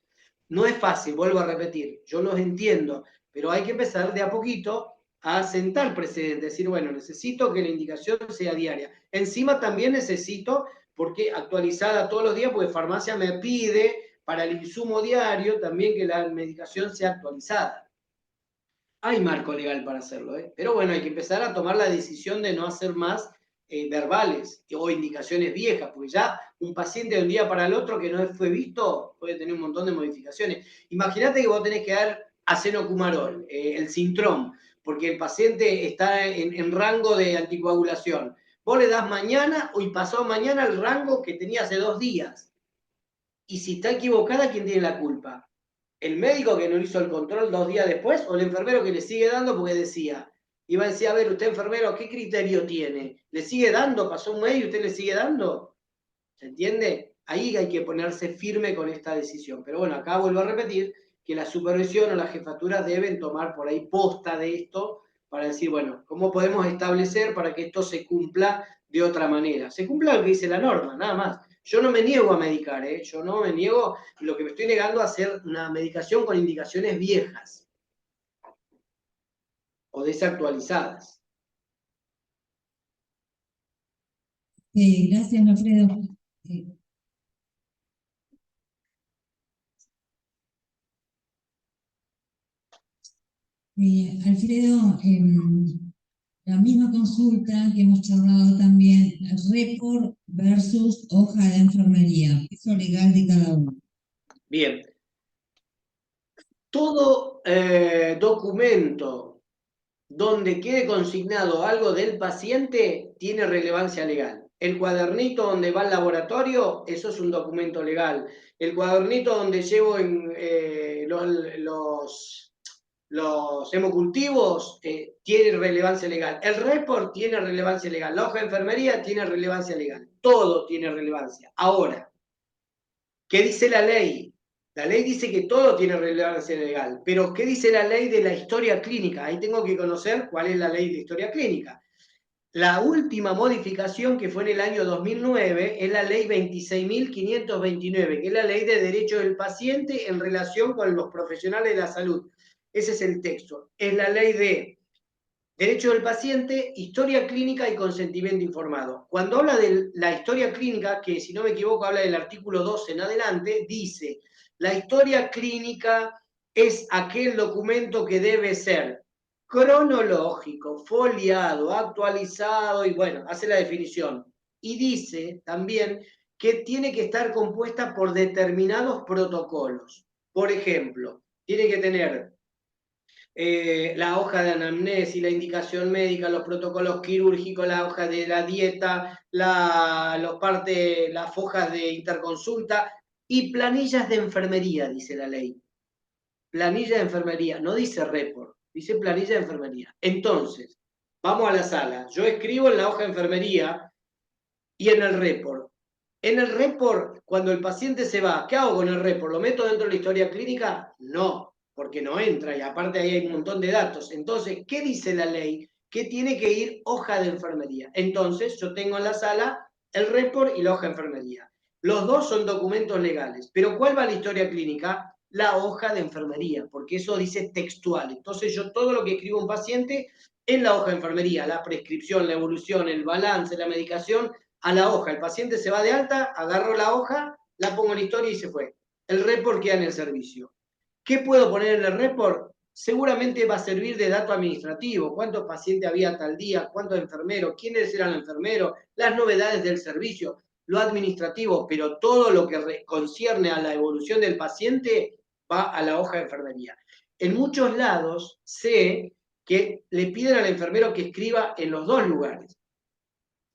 Speaker 2: No es fácil, vuelvo a repetir, yo los entiendo, pero hay que empezar de a poquito a sentar precedentes, decir, bueno, necesito que la indicación sea diaria. Encima también necesito, porque actualizada todos los días, porque farmacia me pide para el insumo diario también que la medicación sea actualizada. Hay marco legal para hacerlo, pero bueno, hay que empezar a tomar la decisión de no hacer más verbales o indicaciones viejas, porque ya un paciente de un día para el otro que no fue visto puede tener un montón de modificaciones. Imagínate que vos tenés que dar acenocumarol, el Sintrom, porque el paciente está en rango de anticoagulación. Vos le das mañana y pasado mañana el rango que tenía hace 2 días. Y si está equivocada, ¿quién tiene la culpa? ¿El médico que no hizo el control 2 días después o el enfermero que le sigue dando porque decía? Iba a decir, a ver, usted enfermero, ¿qué criterio tiene? ¿Le sigue dando? ¿Pasó un mes y usted le sigue dando? ¿Se entiende? Ahí hay que ponerse firme con esta decisión. Pero bueno, acá vuelvo a repetir que la supervisión o la jefatura deben tomar por ahí posta de esto para decir, bueno, ¿cómo podemos establecer para que esto se cumpla de otra manera? Se cumpla lo que dice la norma, nada más. Yo no me niego a medicar, yo no me niego, lo que me estoy negando a hacer una medicación con indicaciones viejas o desactualizadas.
Speaker 4: Gracias, Alfredo. Alfredo, la misma consulta que hemos charlado también, report versus hoja de enfermería, eso legal de cada uno.
Speaker 2: Bien. Todo documento donde quede consignado algo del paciente tiene relevancia legal. El cuadernito donde va al laboratorio, eso es un documento legal. El cuadernito donde llevo los hemocultivos tiene relevancia legal. El report tiene relevancia legal. La hoja de enfermería tiene relevancia legal. Todo tiene relevancia. Ahora, ¿qué dice la ley? La ley dice que todo tiene relevancia legal, pero ¿qué dice la ley de la historia clínica? Ahí tengo que conocer cuál es la ley de historia clínica. La última modificación, que fue en el año 2009, es la ley 26.529, que es la ley de derecho del paciente en relación con los profesionales de la salud. Ese es el texto. Es la ley de derecho del paciente, historia clínica y consentimiento informado. Cuando habla de la historia clínica, que si no me equivoco habla del artículo 12 en adelante, dice, la historia clínica es aquel documento que debe ser cronológico, foliado, actualizado, y bueno, hace la definición. Y dice también que tiene que estar compuesta por determinados protocolos. Por ejemplo, tiene que tener la hoja de anamnesis, la indicación médica, los protocolos quirúrgicos, la hoja de la dieta, las hojas de interconsulta y planillas de enfermería, dice la ley. Planilla de enfermería, no dice report, dice planilla de enfermería. Entonces, vamos a la sala. Yo escribo en la hoja de enfermería y en el report. En el report, cuando el paciente se va, ¿qué hago con el report? ¿Lo meto dentro de la historia clínica? No, porque no entra y aparte ahí hay un montón de datos. Entonces, ¿qué dice la ley? Que tiene que ir hoja de enfermería. Entonces, yo tengo en la sala el report y la hoja de enfermería. Los dos son documentos legales, pero ¿cuál va a la historia clínica? La hoja de enfermería, porque eso dice textual. Entonces, yo todo lo que escribo a un paciente en la hoja de enfermería, la prescripción, la evolución, el balance, la medicación, a la hoja. El paciente se va de alta, agarro la hoja, la pongo en la historia y se fue. El report queda en el servicio. ¿Qué puedo poner en el report? Seguramente va a servir de dato administrativo. ¿Cuántos pacientes había tal día? ¿Cuántos enfermeros? ¿Quiénes eran los enfermeros? Las novedades del servicio. Lo administrativo, pero todo lo que concierne a la evolución del paciente va a la hoja de enfermería. En muchos lados sé que le piden al enfermero que escriba en los dos lugares.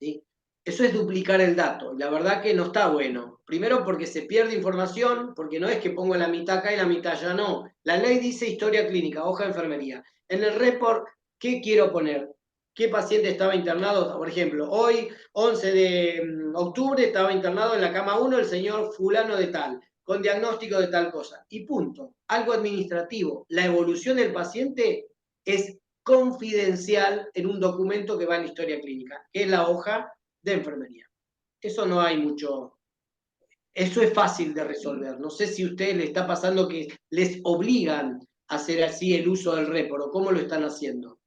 Speaker 2: ¿Sí? Eso es duplicar el dato, y la verdad que no está bueno. Primero porque se pierde información, porque no es que pongo la mitad acá y la mitad allá, no. La ley dice historia clínica, hoja de enfermería. En el report, ¿qué quiero poner? ¿Qué paciente estaba internado? Por ejemplo, hoy, 11 de octubre, estaba internado en la cama 1 el señor fulano de tal, con diagnóstico de tal cosa. Y punto. Algo administrativo. La evolución del paciente es confidencial en un documento que va en la historia clínica, que es la hoja de enfermería. Eso no hay mucho, eso es fácil de resolver. No sé si a ustedes les está pasando que les obligan a hacer así el uso del report, o cómo lo están haciendo.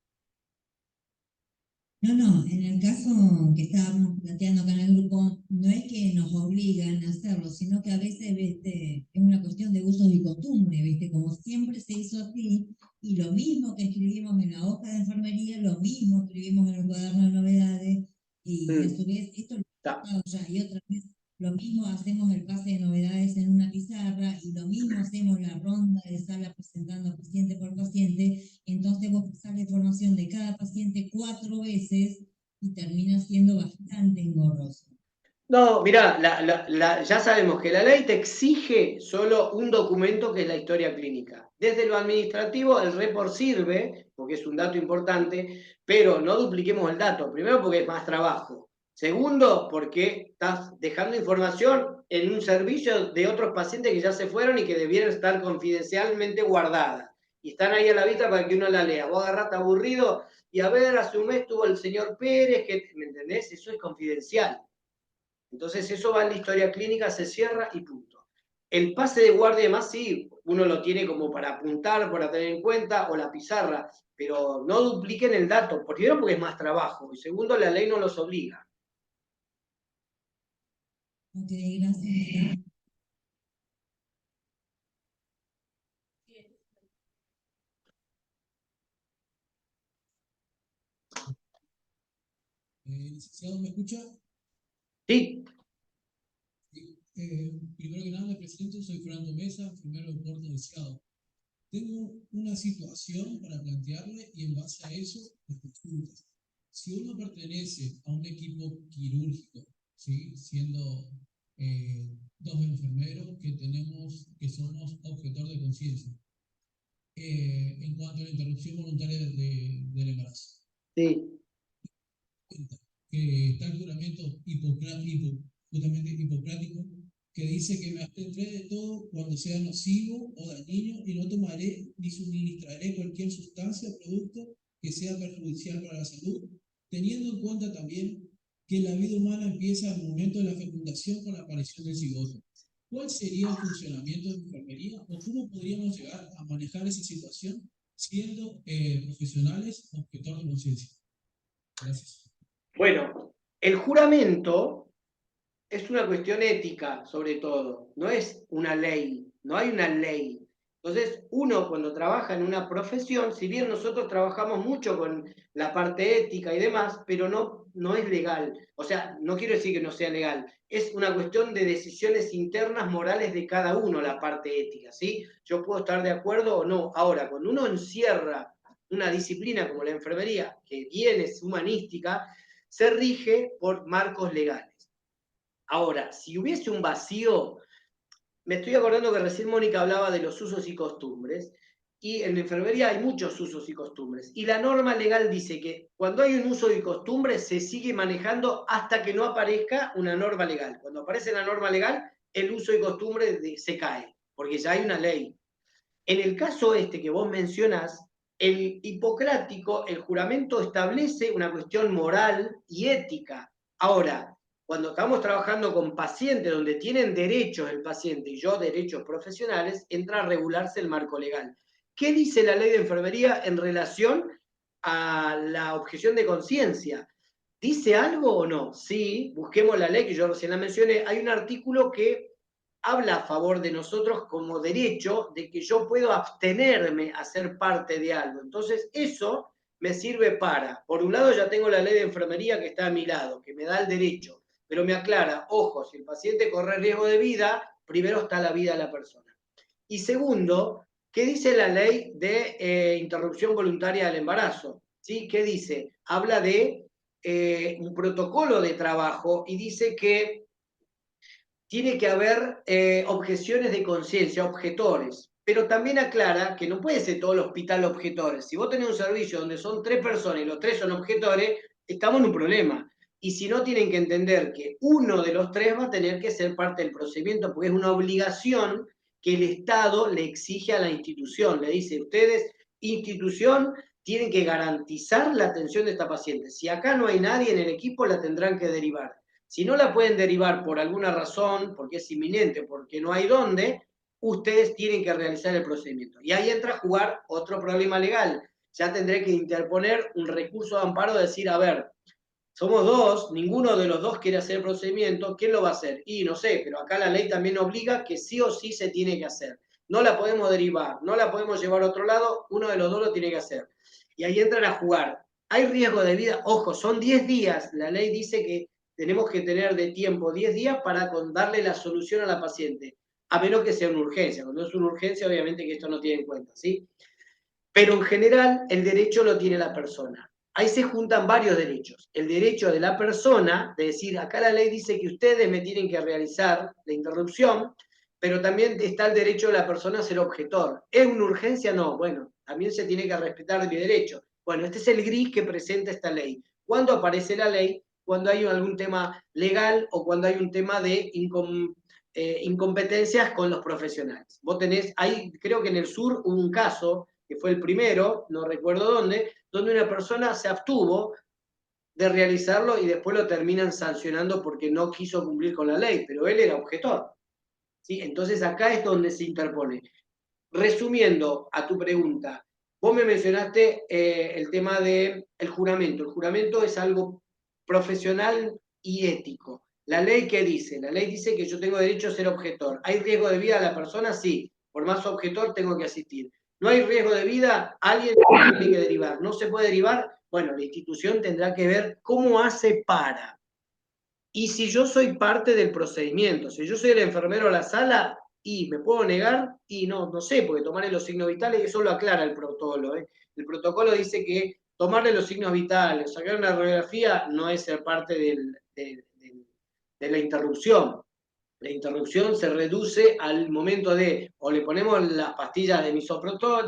Speaker 4: No, en el caso que estábamos planteando acá en el grupo, no es que nos obligan a hacerlo, sino que a veces, ¿viste? Es una cuestión de usos y costumbres, ¿viste? Como siempre se hizo así, y lo mismo que escribimos en la hoja de enfermería, lo mismo escribimos en el cuaderno de novedades, y a su vez, esto lo
Speaker 2: Está.
Speaker 4: he ya, y otra vez, lo mismo hacemos el pase de novedades en una pizarra, y lo mismo hacemos la ronda de sala presentando paciente por paciente. Entonces vos pasás la información de cada paciente 4 veces y termina siendo bastante engorroso.
Speaker 2: No, mirá, ya sabemos que la ley te exige solo un documento que es la historia clínica. Desde lo administrativo, el report sirve, porque es un dato importante, pero no dupliquemos el dato. Primero, porque es más trabajo. Segundo, porque estás dejando información en un servicio de otros pacientes que ya se fueron y que debieran estar confidencialmente guardadas. Y están ahí a la vista para que uno la lea. Vos agarraste aburrido y a ver, hace un mes tuvo el señor Pérez, que, ¿me entendés? Eso es confidencial. Entonces eso va en la historia clínica, se cierra y punto. El pase de guardia y demás, sí, uno lo tiene como para apuntar, para tener en cuenta, o la pizarra, pero no dupliquen el dato, primero porque es más trabajo, y segundo, la ley no los obliga.
Speaker 4: Ok, gracias.
Speaker 5: Licenciado, ¿me escucha?
Speaker 2: Sí.
Speaker 5: Primero que nada me presento, soy Fernando Mesa, enfermero de Puerto Deseado. Tengo una situación para plantearle y en base a eso, las consultas. Si uno pertenece a un equipo quirúrgico, ¿sí? Siendo dos enfermeros que somos objetor de conciencia, en cuanto a la interrupción voluntaria del embarazo.
Speaker 2: Sí.
Speaker 5: Que está el juramento justamente hipocrático, que dice que me abstendré de todo cuando sea nocivo o dañino y no tomaré ni suministraré cualquier sustancia o producto que sea perjudicial para la salud. teniendo en cuenta también que la vida humana empieza al momento de la fecundación con la aparición del cigoto. ¿Cuál sería el funcionamiento de la enfermería o cómo podríamos llegar a manejar esa situación siendo profesionales objetores de conciencia? Gracias.
Speaker 2: Bueno, el juramento es una cuestión ética, sobre todo, no es una ley, no hay una ley. Entonces, uno cuando trabaja en una profesión, si bien nosotros trabajamos mucho con la parte ética y demás, pero no es legal. O sea, no quiero decir que no sea legal, es una cuestión de decisiones internas morales de cada uno, la parte ética, ¿sí? Yo puedo estar de acuerdo o no. Ahora, cuando uno encierra una disciplina como la enfermería, que bien es humanística, se rige por marcos legales. Ahora, si hubiese un vacío, me estoy acordando que recién Mónica hablaba de los usos y costumbres, y en la enfermería hay muchos usos y costumbres, y la norma legal dice que cuando hay un uso y costumbre se sigue manejando hasta que no aparezca una norma legal. Cuando aparece la norma legal, el uso y costumbre se cae, porque ya hay una ley. En el caso este que vos mencionás, el hipocrático, el juramento establece una cuestión moral y ética. Ahora, cuando estamos trabajando con pacientes donde tienen derechos el paciente y yo derechos profesionales, entra a regularse el marco legal. ¿Qué dice la ley de enfermería en relación a la objeción de conciencia? ¿Dice algo o no? Sí, busquemos la ley que yo recién la mencioné. Hay un artículo que habla a favor de nosotros como derecho de que yo puedo abstenerme a ser parte de algo. Entonces, eso me sirve para, por un lado ya tengo la ley de enfermería que está a mi lado, que me da el derecho, pero me aclara, ojo, si el paciente corre riesgo de vida, primero está la vida de la persona. Y segundo, ¿qué dice la ley de interrupción voluntaria del embarazo? ¿Sí? ¿Qué dice? Habla de un protocolo de trabajo y dice que tiene que haber objeciones de conciencia, objetores, pero también aclara que no puede ser todo el hospital objetores. Si vos tenés un servicio donde son 3 personas y los 3 son objetores, estamos en un problema. Y si no, tienen que entender que uno de los 3 va a tener que ser parte del procedimiento, porque es una obligación que el Estado le exige a la institución. Le dice, ustedes, institución, tienen que garantizar la atención de esta paciente. Si acá no hay nadie en el equipo, la tendrán que derivar. Si no la pueden derivar por alguna razón, porque es inminente, porque no hay dónde, ustedes tienen que realizar el procedimiento. Y ahí entra a jugar otro problema legal. Ya tendré que interponer un recurso de amparo, decir, a ver, somos 2, ninguno de los 2 quiere hacer el procedimiento, ¿quién lo va a hacer? Y no sé, pero acá la ley también obliga que sí o sí se tiene que hacer. No la podemos derivar, no la podemos llevar a otro lado, uno de los 2 lo tiene que hacer. Y ahí entran a jugar. ¿Hay riesgo de vida? Ojo, son 10 días. La ley dice que tenemos que tener de tiempo 10 días para darle la solución a la paciente, a menos que sea una urgencia. Cuando es una urgencia, obviamente que esto no tiene en cuenta, ¿sí? Pero en general, el derecho lo tiene la persona. Ahí se juntan varios derechos. El derecho de la persona, de decir, acá la ley dice que ustedes me tienen que realizar la interrupción, pero también está el derecho de la persona a ser objetor. ¿Es una urgencia? No. Bueno, también se tiene que respetar mi derecho. Bueno, este es el gris que presenta esta ley. ¿Cuándo aparece la ley? Cuando hay algún tema legal o cuando hay un tema de incompetencias con los profesionales. Vos tenés, ahí creo que en el sur hubo un caso que fue el primero, no recuerdo dónde, donde una persona se abstuvo de realizarlo y después lo terminan sancionando porque no quiso cumplir con la ley, pero él era objetor. ¿Sí? Entonces acá es donde se interpone. Resumiendo a tu pregunta, vos me mencionaste el tema del juramento. El juramento es algo profesional y ético. ¿La ley qué dice? La ley dice que yo tengo derecho a ser objetor. ¿Hay riesgo de vida a la persona? Sí. Por más objetor tengo que asistir. ¿No hay riesgo de vida? Alguien tiene que derivar. ¿No se puede derivar? Bueno, la institución tendrá que ver cómo hace para. Y si yo soy parte del procedimiento, si yo soy el enfermero a la sala y me puedo negar, y no sé, porque tomarle los signos vitales, eso lo aclara el protocolo. El protocolo dice que tomarle los signos vitales, sacar una radiografía, no es ser parte de la interrupción. La interrupción se reduce al momento de, o le ponemos las pastillas de misoprostol,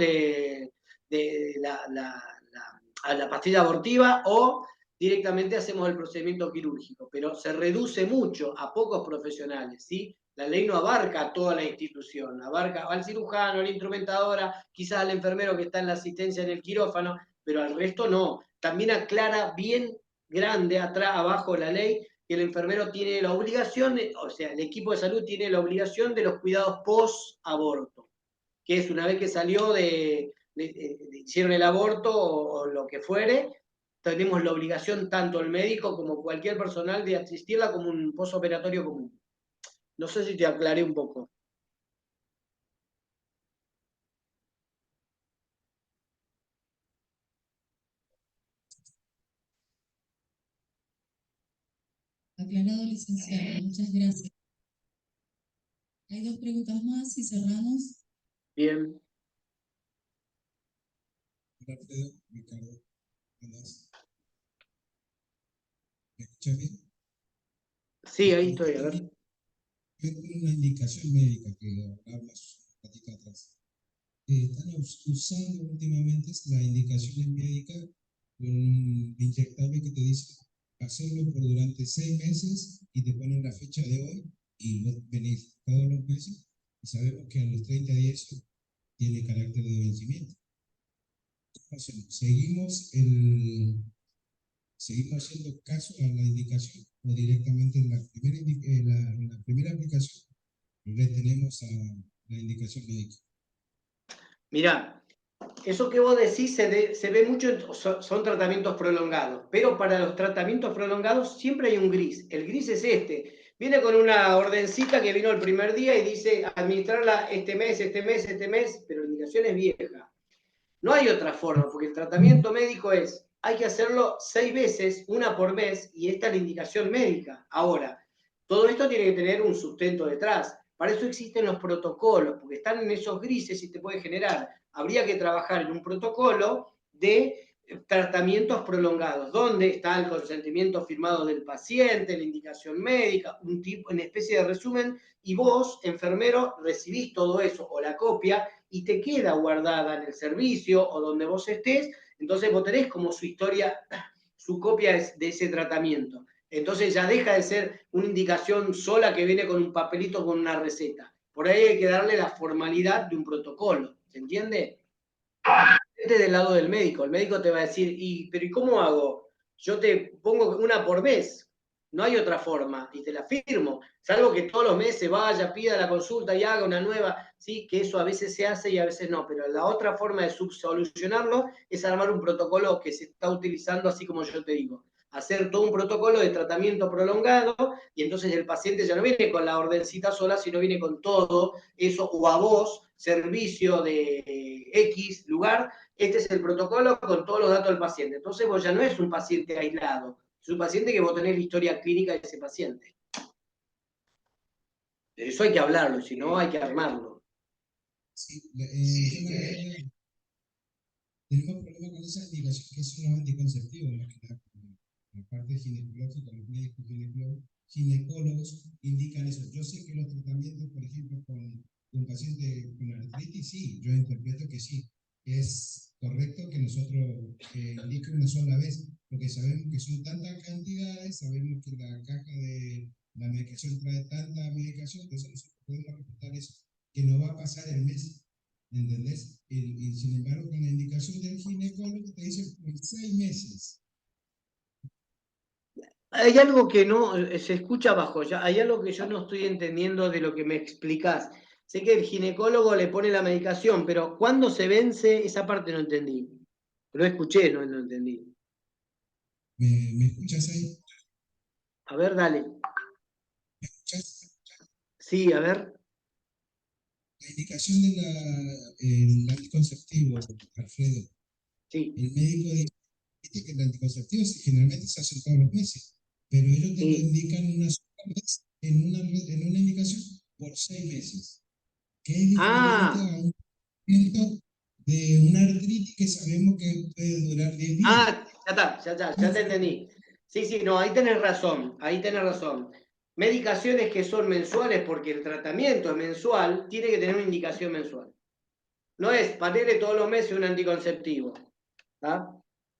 Speaker 2: a la pastilla abortiva, o directamente hacemos el procedimiento quirúrgico, pero se reduce mucho a pocos profesionales, ¿sí? La ley no abarca a toda la institución, abarca al cirujano, a la instrumentadora, quizás al enfermero que está en la asistencia en el quirófano, pero al resto no. También aclara bien grande atrás, abajo de la ley, que el enfermero tiene la obligación, o sea, el equipo de salud tiene la obligación de los cuidados post-aborto, que es una vez que salió hicieron el aborto o lo que fuere, tenemos la obligación, tanto el médico como cualquier personal, de asistirla como un postoperatorio común. No sé si te aclaré un poco.
Speaker 4: Aclarado, licenciado. Muchas gracias. Hay 2 preguntas más y cerramos.
Speaker 2: Bien.
Speaker 5: Hola, Alfredo, Ricardo, ¿cómo andás? ¿Me escuchas bien?
Speaker 2: Sí, ahí estoy, a ver.
Speaker 5: Tengo una indicación médica que hablamos un ratito atrás. Están usando últimamente las indicaciones médicas con un inyectable que te dice hacerlo por durante 6 meses y te ponen la fecha de hoy y vos venís todos los meses y sabemos que a los 30 días eso tiene carácter de vencimiento. ¿Cómo hacemos? ¿Seguimos haciendo caso a la indicación o directamente en la primera aplicación le tenemos a la indicación médica?
Speaker 2: Mirá, eso que vos decís se ve mucho, son tratamientos prolongados, pero para los tratamientos prolongados siempre hay un gris. El gris es este. Viene con una ordencita que vino el primer día y dice administrarla este mes, pero la indicación es vieja. No hay otra forma, porque el tratamiento médico hay que hacerlo 6 veces, una por mes, y esta es la indicación médica. Ahora, todo esto tiene que tener un sustento detrás. Para eso existen los protocolos, porque están en esos grises y te puede generar. Habría que trabajar en un protocolo de tratamientos prolongados, donde está el consentimiento firmado del paciente, la indicación médica, una especie de resumen, y vos, enfermero, recibís todo eso, o la copia, y te queda guardada en el servicio o donde vos estés, entonces vos tenés como su historia, su copia de ese tratamiento. Entonces ya deja de ser una indicación sola que viene con un papelito con una receta. Por ahí hay que darle la formalidad de un protocolo, ¿se entiende? Este del lado del médico, el médico te va a decir, pero ¿y cómo hago? Yo te pongo una por mes, no hay otra forma, y te la firmo, salvo que todos los meses vaya, pida la consulta y haga una nueva, sí, que eso a veces se hace y a veces no, pero la otra forma de solucionarlo es armar un protocolo que se está utilizando así como yo te digo, hacer todo un protocolo de tratamiento prolongado, y entonces el paciente ya no viene con la ordencita sola, sino viene con todo eso, o a vos, servicio de X lugar, este es el protocolo con todos los datos del paciente. Entonces vos ya no es un paciente aislado, es un paciente que vos tenés la historia clínica de ese paciente. De eso hay que hablarlo, si no hay que armarlo.
Speaker 5: Sí, yo la verdad tenemos problemas con esa indicación que son los anticonceptivos, más que nada, la parte ginecológica, los médicos ginecólogos indican eso. Yo sé que los tratamientos, por ejemplo, con un paciente con artritis, sí, yo interpreto que sí, es correcto que nosotros indique una sola vez, porque sabemos que son tantas cantidades, sabemos que la caja de la medicación trae tanta medicación, entonces nosotros podemos respetar eso, que no va a pasar el mes. ¿Entendés? Y sin embargo, con la indicación del ginecólogo te dice por 6 meses.
Speaker 2: Hay algo que no se escucha abajo, ya hay algo que yo no estoy entendiendo de lo que me explicás. Sé que el ginecólogo le pone la medicación, pero ¿cuándo se vence? Esa parte no entendí. Lo escuché, no lo entendí.
Speaker 5: ¿Me escuchas ahí?
Speaker 2: A ver, dale.
Speaker 5: ¿Me escuchas?
Speaker 2: Sí, a ver.
Speaker 5: La indicación del anticonceptivo, Alfredo.
Speaker 2: Sí.
Speaker 5: El médico dice que el anticonceptivo generalmente se hace todos los meses, pero ellos te lo indican una sola vez en una indicación por 6 meses, que es diferente a un tratamiento de una artritis que sabemos que puede durar 10 días.
Speaker 2: Ya te entendí. Sí, sí, no, ahí tenés razón, ahí tenés razón. Medicaciones que son mensuales porque el tratamiento es mensual, tiene que tener una indicación mensual. No es ponerle todos los meses un anticonceptivo. ¿Tá?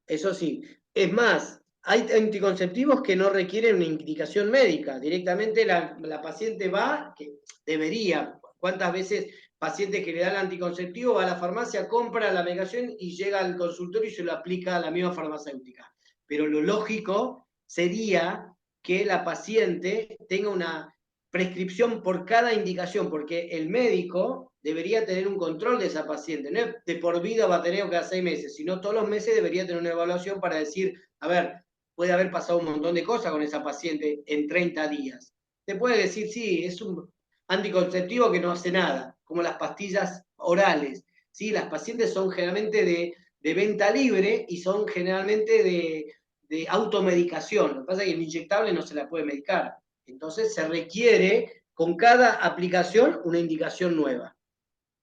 Speaker 2: Eso sí. Es más, hay anticonceptivos que no requieren una indicación médica. Directamente la paciente va, que debería. ¿Cuántas veces pacientes que le dan el anticonceptivo va a la farmacia, compra la medicación y llega al consultorio y se lo aplica a la misma farmacéutica? pero lo lógico sería que la paciente tenga una prescripción por cada indicación, porque el médico debería tener un control de esa paciente, no es de por vida va a tener cada 6 meses, sino todos los meses debería tener una evaluación para decir, a ver, puede haber pasado un montón de cosas con esa paciente en 30 días. Te puede decir, sí, es un anticonceptivo que no hace nada, como las pastillas orales. ¿Sí? Las pacientes son generalmente de venta libre y son generalmente de automedicación. Lo que pasa es que el inyectable no se la puede medicar. Entonces se requiere con cada aplicación una indicación nueva.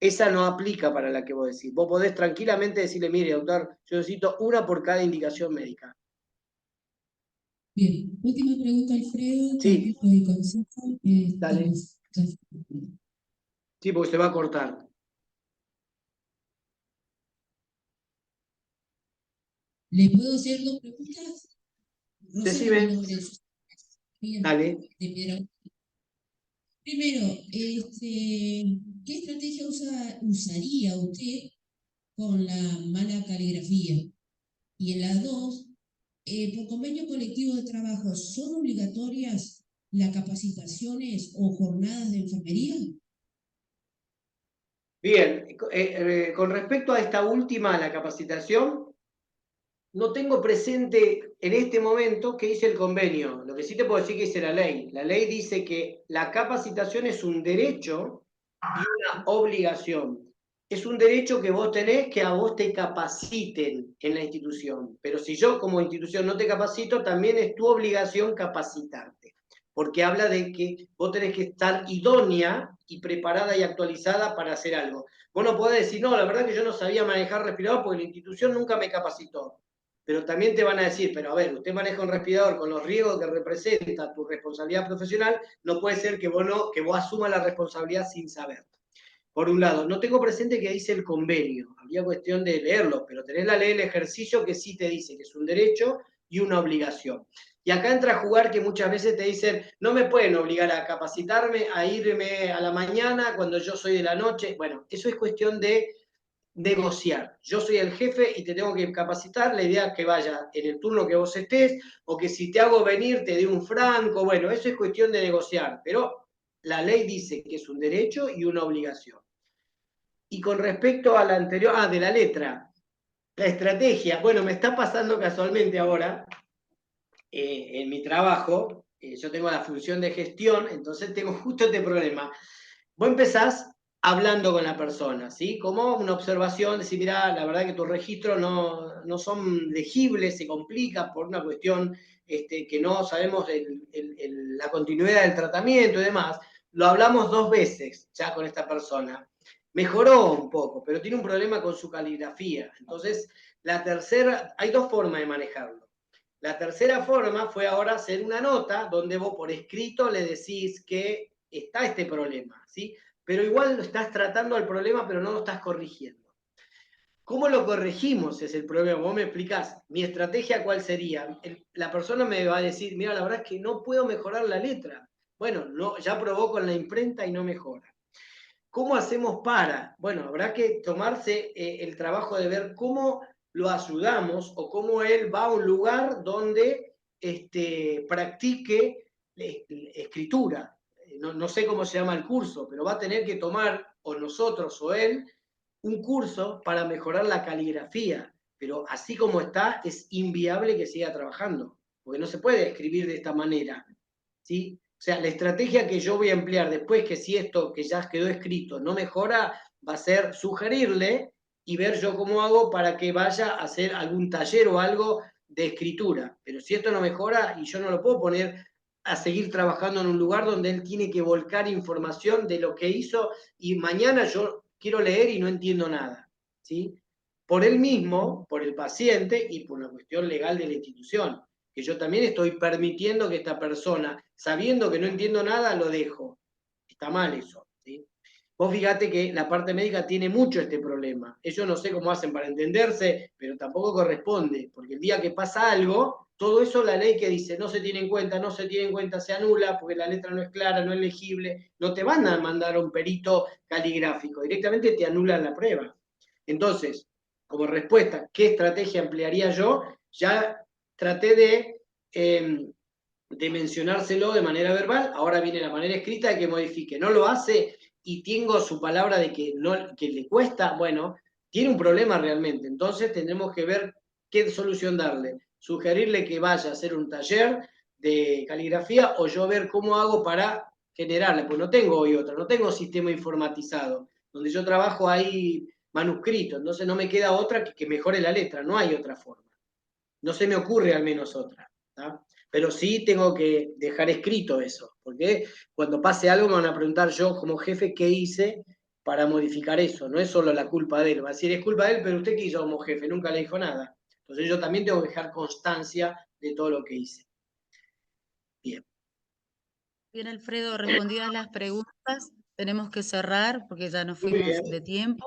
Speaker 2: Esa no aplica para la que vos decís. Vos podés tranquilamente decirle, mire, doctor, yo necesito una por cada indicación médica.
Speaker 4: Bien, última pregunta, Alfredo.
Speaker 2: Sí.
Speaker 4: Capítulo y consejo.
Speaker 2: Dale. Sí, porque se va a cortar.
Speaker 4: ¿Le puedo hacer 2 preguntas?
Speaker 2: Decime.
Speaker 4: Mi nombre es
Speaker 2: Dale.
Speaker 4: de Piedra. Primero, ¿qué estrategia usaría usted con la mala caligrafía? Y en la 2, por convenio colectivo de trabajo, ¿son obligatorias las capacitaciones o jornadas de enfermería?
Speaker 2: Bien, con respecto a esta última, la capacitación, no tengo presente en este momento qué dice el convenio. Lo que sí te puedo decir que dice la ley. La ley dice que la capacitación es un derecho y una obligación. Es un derecho que vos tenés que a vos te capaciten en la institución. Pero si yo como institución no te capacito, también es tu obligación capacitarte. Porque habla de que vos tenés que estar idónea y preparada y actualizada para hacer algo. Vos no podés decir, no, la verdad que yo no sabía manejar respirador porque la institución nunca me capacitó. Pero también te van a decir, pero a ver, usted maneja un respirador con los riesgos que representa tu responsabilidad profesional, no puede ser que vos asumas la responsabilidad sin saber. Por un lado, no tengo presente qué dice el convenio, habría cuestión de leerlo, pero tenés la ley del ejercicio que sí te dice que es un derecho y una obligación. Y acá entra a jugar que muchas veces te dicen, no me pueden obligar a capacitarme, a irme a la mañana cuando yo soy de la noche. Bueno, eso es cuestión de negociar. Yo soy el jefe y te tengo que capacitar, la idea es que vaya en el turno que vos estés, o que si te hago venir te dé un franco, bueno, eso es cuestión de negociar, pero la ley dice que es un derecho y una obligación. Y con respecto a la anterior, de la letra, la estrategia, bueno, me está pasando casualmente ahora, en mi trabajo, yo tengo la función de gestión, entonces tengo justo este problema. Vos empezás hablando con la persona, ¿sí? Como una observación, decir, mira, la verdad que tus registros no son legibles, se complica por una cuestión que no sabemos la continuidad del tratamiento y demás. Lo hablamos 2 veces ya con esta persona. Mejoró un poco, pero tiene un problema con su caligrafía. Entonces, la tercera, hay 2 formas de manejarlo. La tercera forma fue ahora hacer una nota donde vos por escrito le decís que está este problema, ¿sí? Pero igual lo estás tratando al problema, pero no lo estás corrigiendo. ¿Cómo lo corregimos? Es el problema. Vos me explicás, mi estrategia cuál sería. La persona me va a decir, mira, la verdad es que no puedo mejorar la letra. Bueno, no, ya probó con la imprenta y no mejora. ¿Cómo hacemos para? Bueno, habrá que tomarse el trabajo de ver cómo lo ayudamos o cómo él va a un lugar donde practique escritura. No sé cómo se llama el curso, pero va a tener que tomar, o nosotros o él, un curso para mejorar la caligrafía. Pero así como está, es inviable que siga trabajando, porque no se puede escribir de esta manera, ¿sí? O sea, la estrategia que yo voy a emplear después que si esto que ya quedó escrito no mejora, va a ser sugerirle y ver yo cómo hago para que vaya a hacer algún taller o algo de escritura. Pero si esto no mejora y yo no lo puedo poner a seguir trabajando en un lugar donde él tiene que volcar información de lo que hizo y mañana yo quiero leer y no entiendo nada, ¿sí? Por él mismo, por el paciente y por la cuestión legal de la institución, que yo también estoy permitiendo que esta persona, sabiendo que no entiendo nada, lo dejo. Está mal eso, ¿sí? Vos fíjate que la parte médica tiene mucho este problema. Ellos no sé cómo hacen para entenderse, pero tampoco corresponde, porque el día que pasa algo, todo eso la ley que dice no se tiene en cuenta, no se tiene en cuenta, se anula porque la letra no es clara, no es legible, no te van a mandar a un perito caligráfico, directamente te anulan la prueba. Entonces, como respuesta, ¿qué estrategia emplearía yo? Ya traté de mencionárselo de manera verbal, ahora viene la manera escrita de que modifique. No lo hace y tengo su palabra de que, no, que le cuesta, bueno, tiene un problema realmente. Entonces tendremos que ver qué solución darle. Sugerirle que vaya a hacer un taller de caligrafía o yo ver cómo hago para generarle, pues no tengo hoy otra, no tengo sistema informatizado. Donde yo trabajo hay manuscrito, entonces no me queda otra que mejore la letra, no hay otra forma. No se me ocurre al menos otra. ¿tá? Pero sí tengo que dejar escrito eso, porque cuando pase algo me van a preguntar yo como jefe qué hice para modificar eso. No es solo la culpa de él, va a decir es culpa de él, pero usted qué hizo como jefe, nunca le dijo nada. Entonces yo también tengo que dejar constancia de todo lo que hice. Bien.
Speaker 3: Bien, Alfredo, respondidas las preguntas, tenemos que cerrar porque ya nos
Speaker 2: Muy
Speaker 3: fuimos
Speaker 2: bien.
Speaker 3: de tiempo.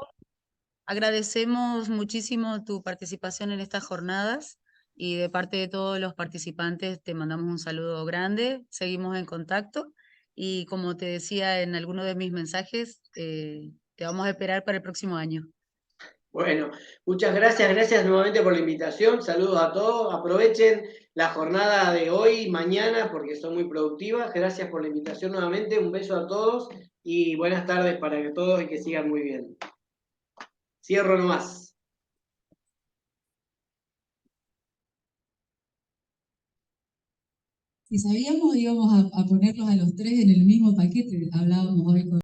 Speaker 3: Agradecemos muchísimo tu participación en estas jornadas y de parte de todos los participantes te mandamos un saludo grande, seguimos en contacto y como te decía en alguno de mis mensajes, te vamos a esperar para el próximo año.
Speaker 2: Bueno, muchas gracias nuevamente por la invitación, saludos a todos, aprovechen la jornada de hoy y mañana porque son muy productivas, gracias por la invitación nuevamente, un beso a todos y buenas tardes para todos y que sigan muy bien. Cierro nomás.
Speaker 4: Si sabíamos, íbamos a ponerlos a los tres en el mismo paquete. Hablábamos hoy con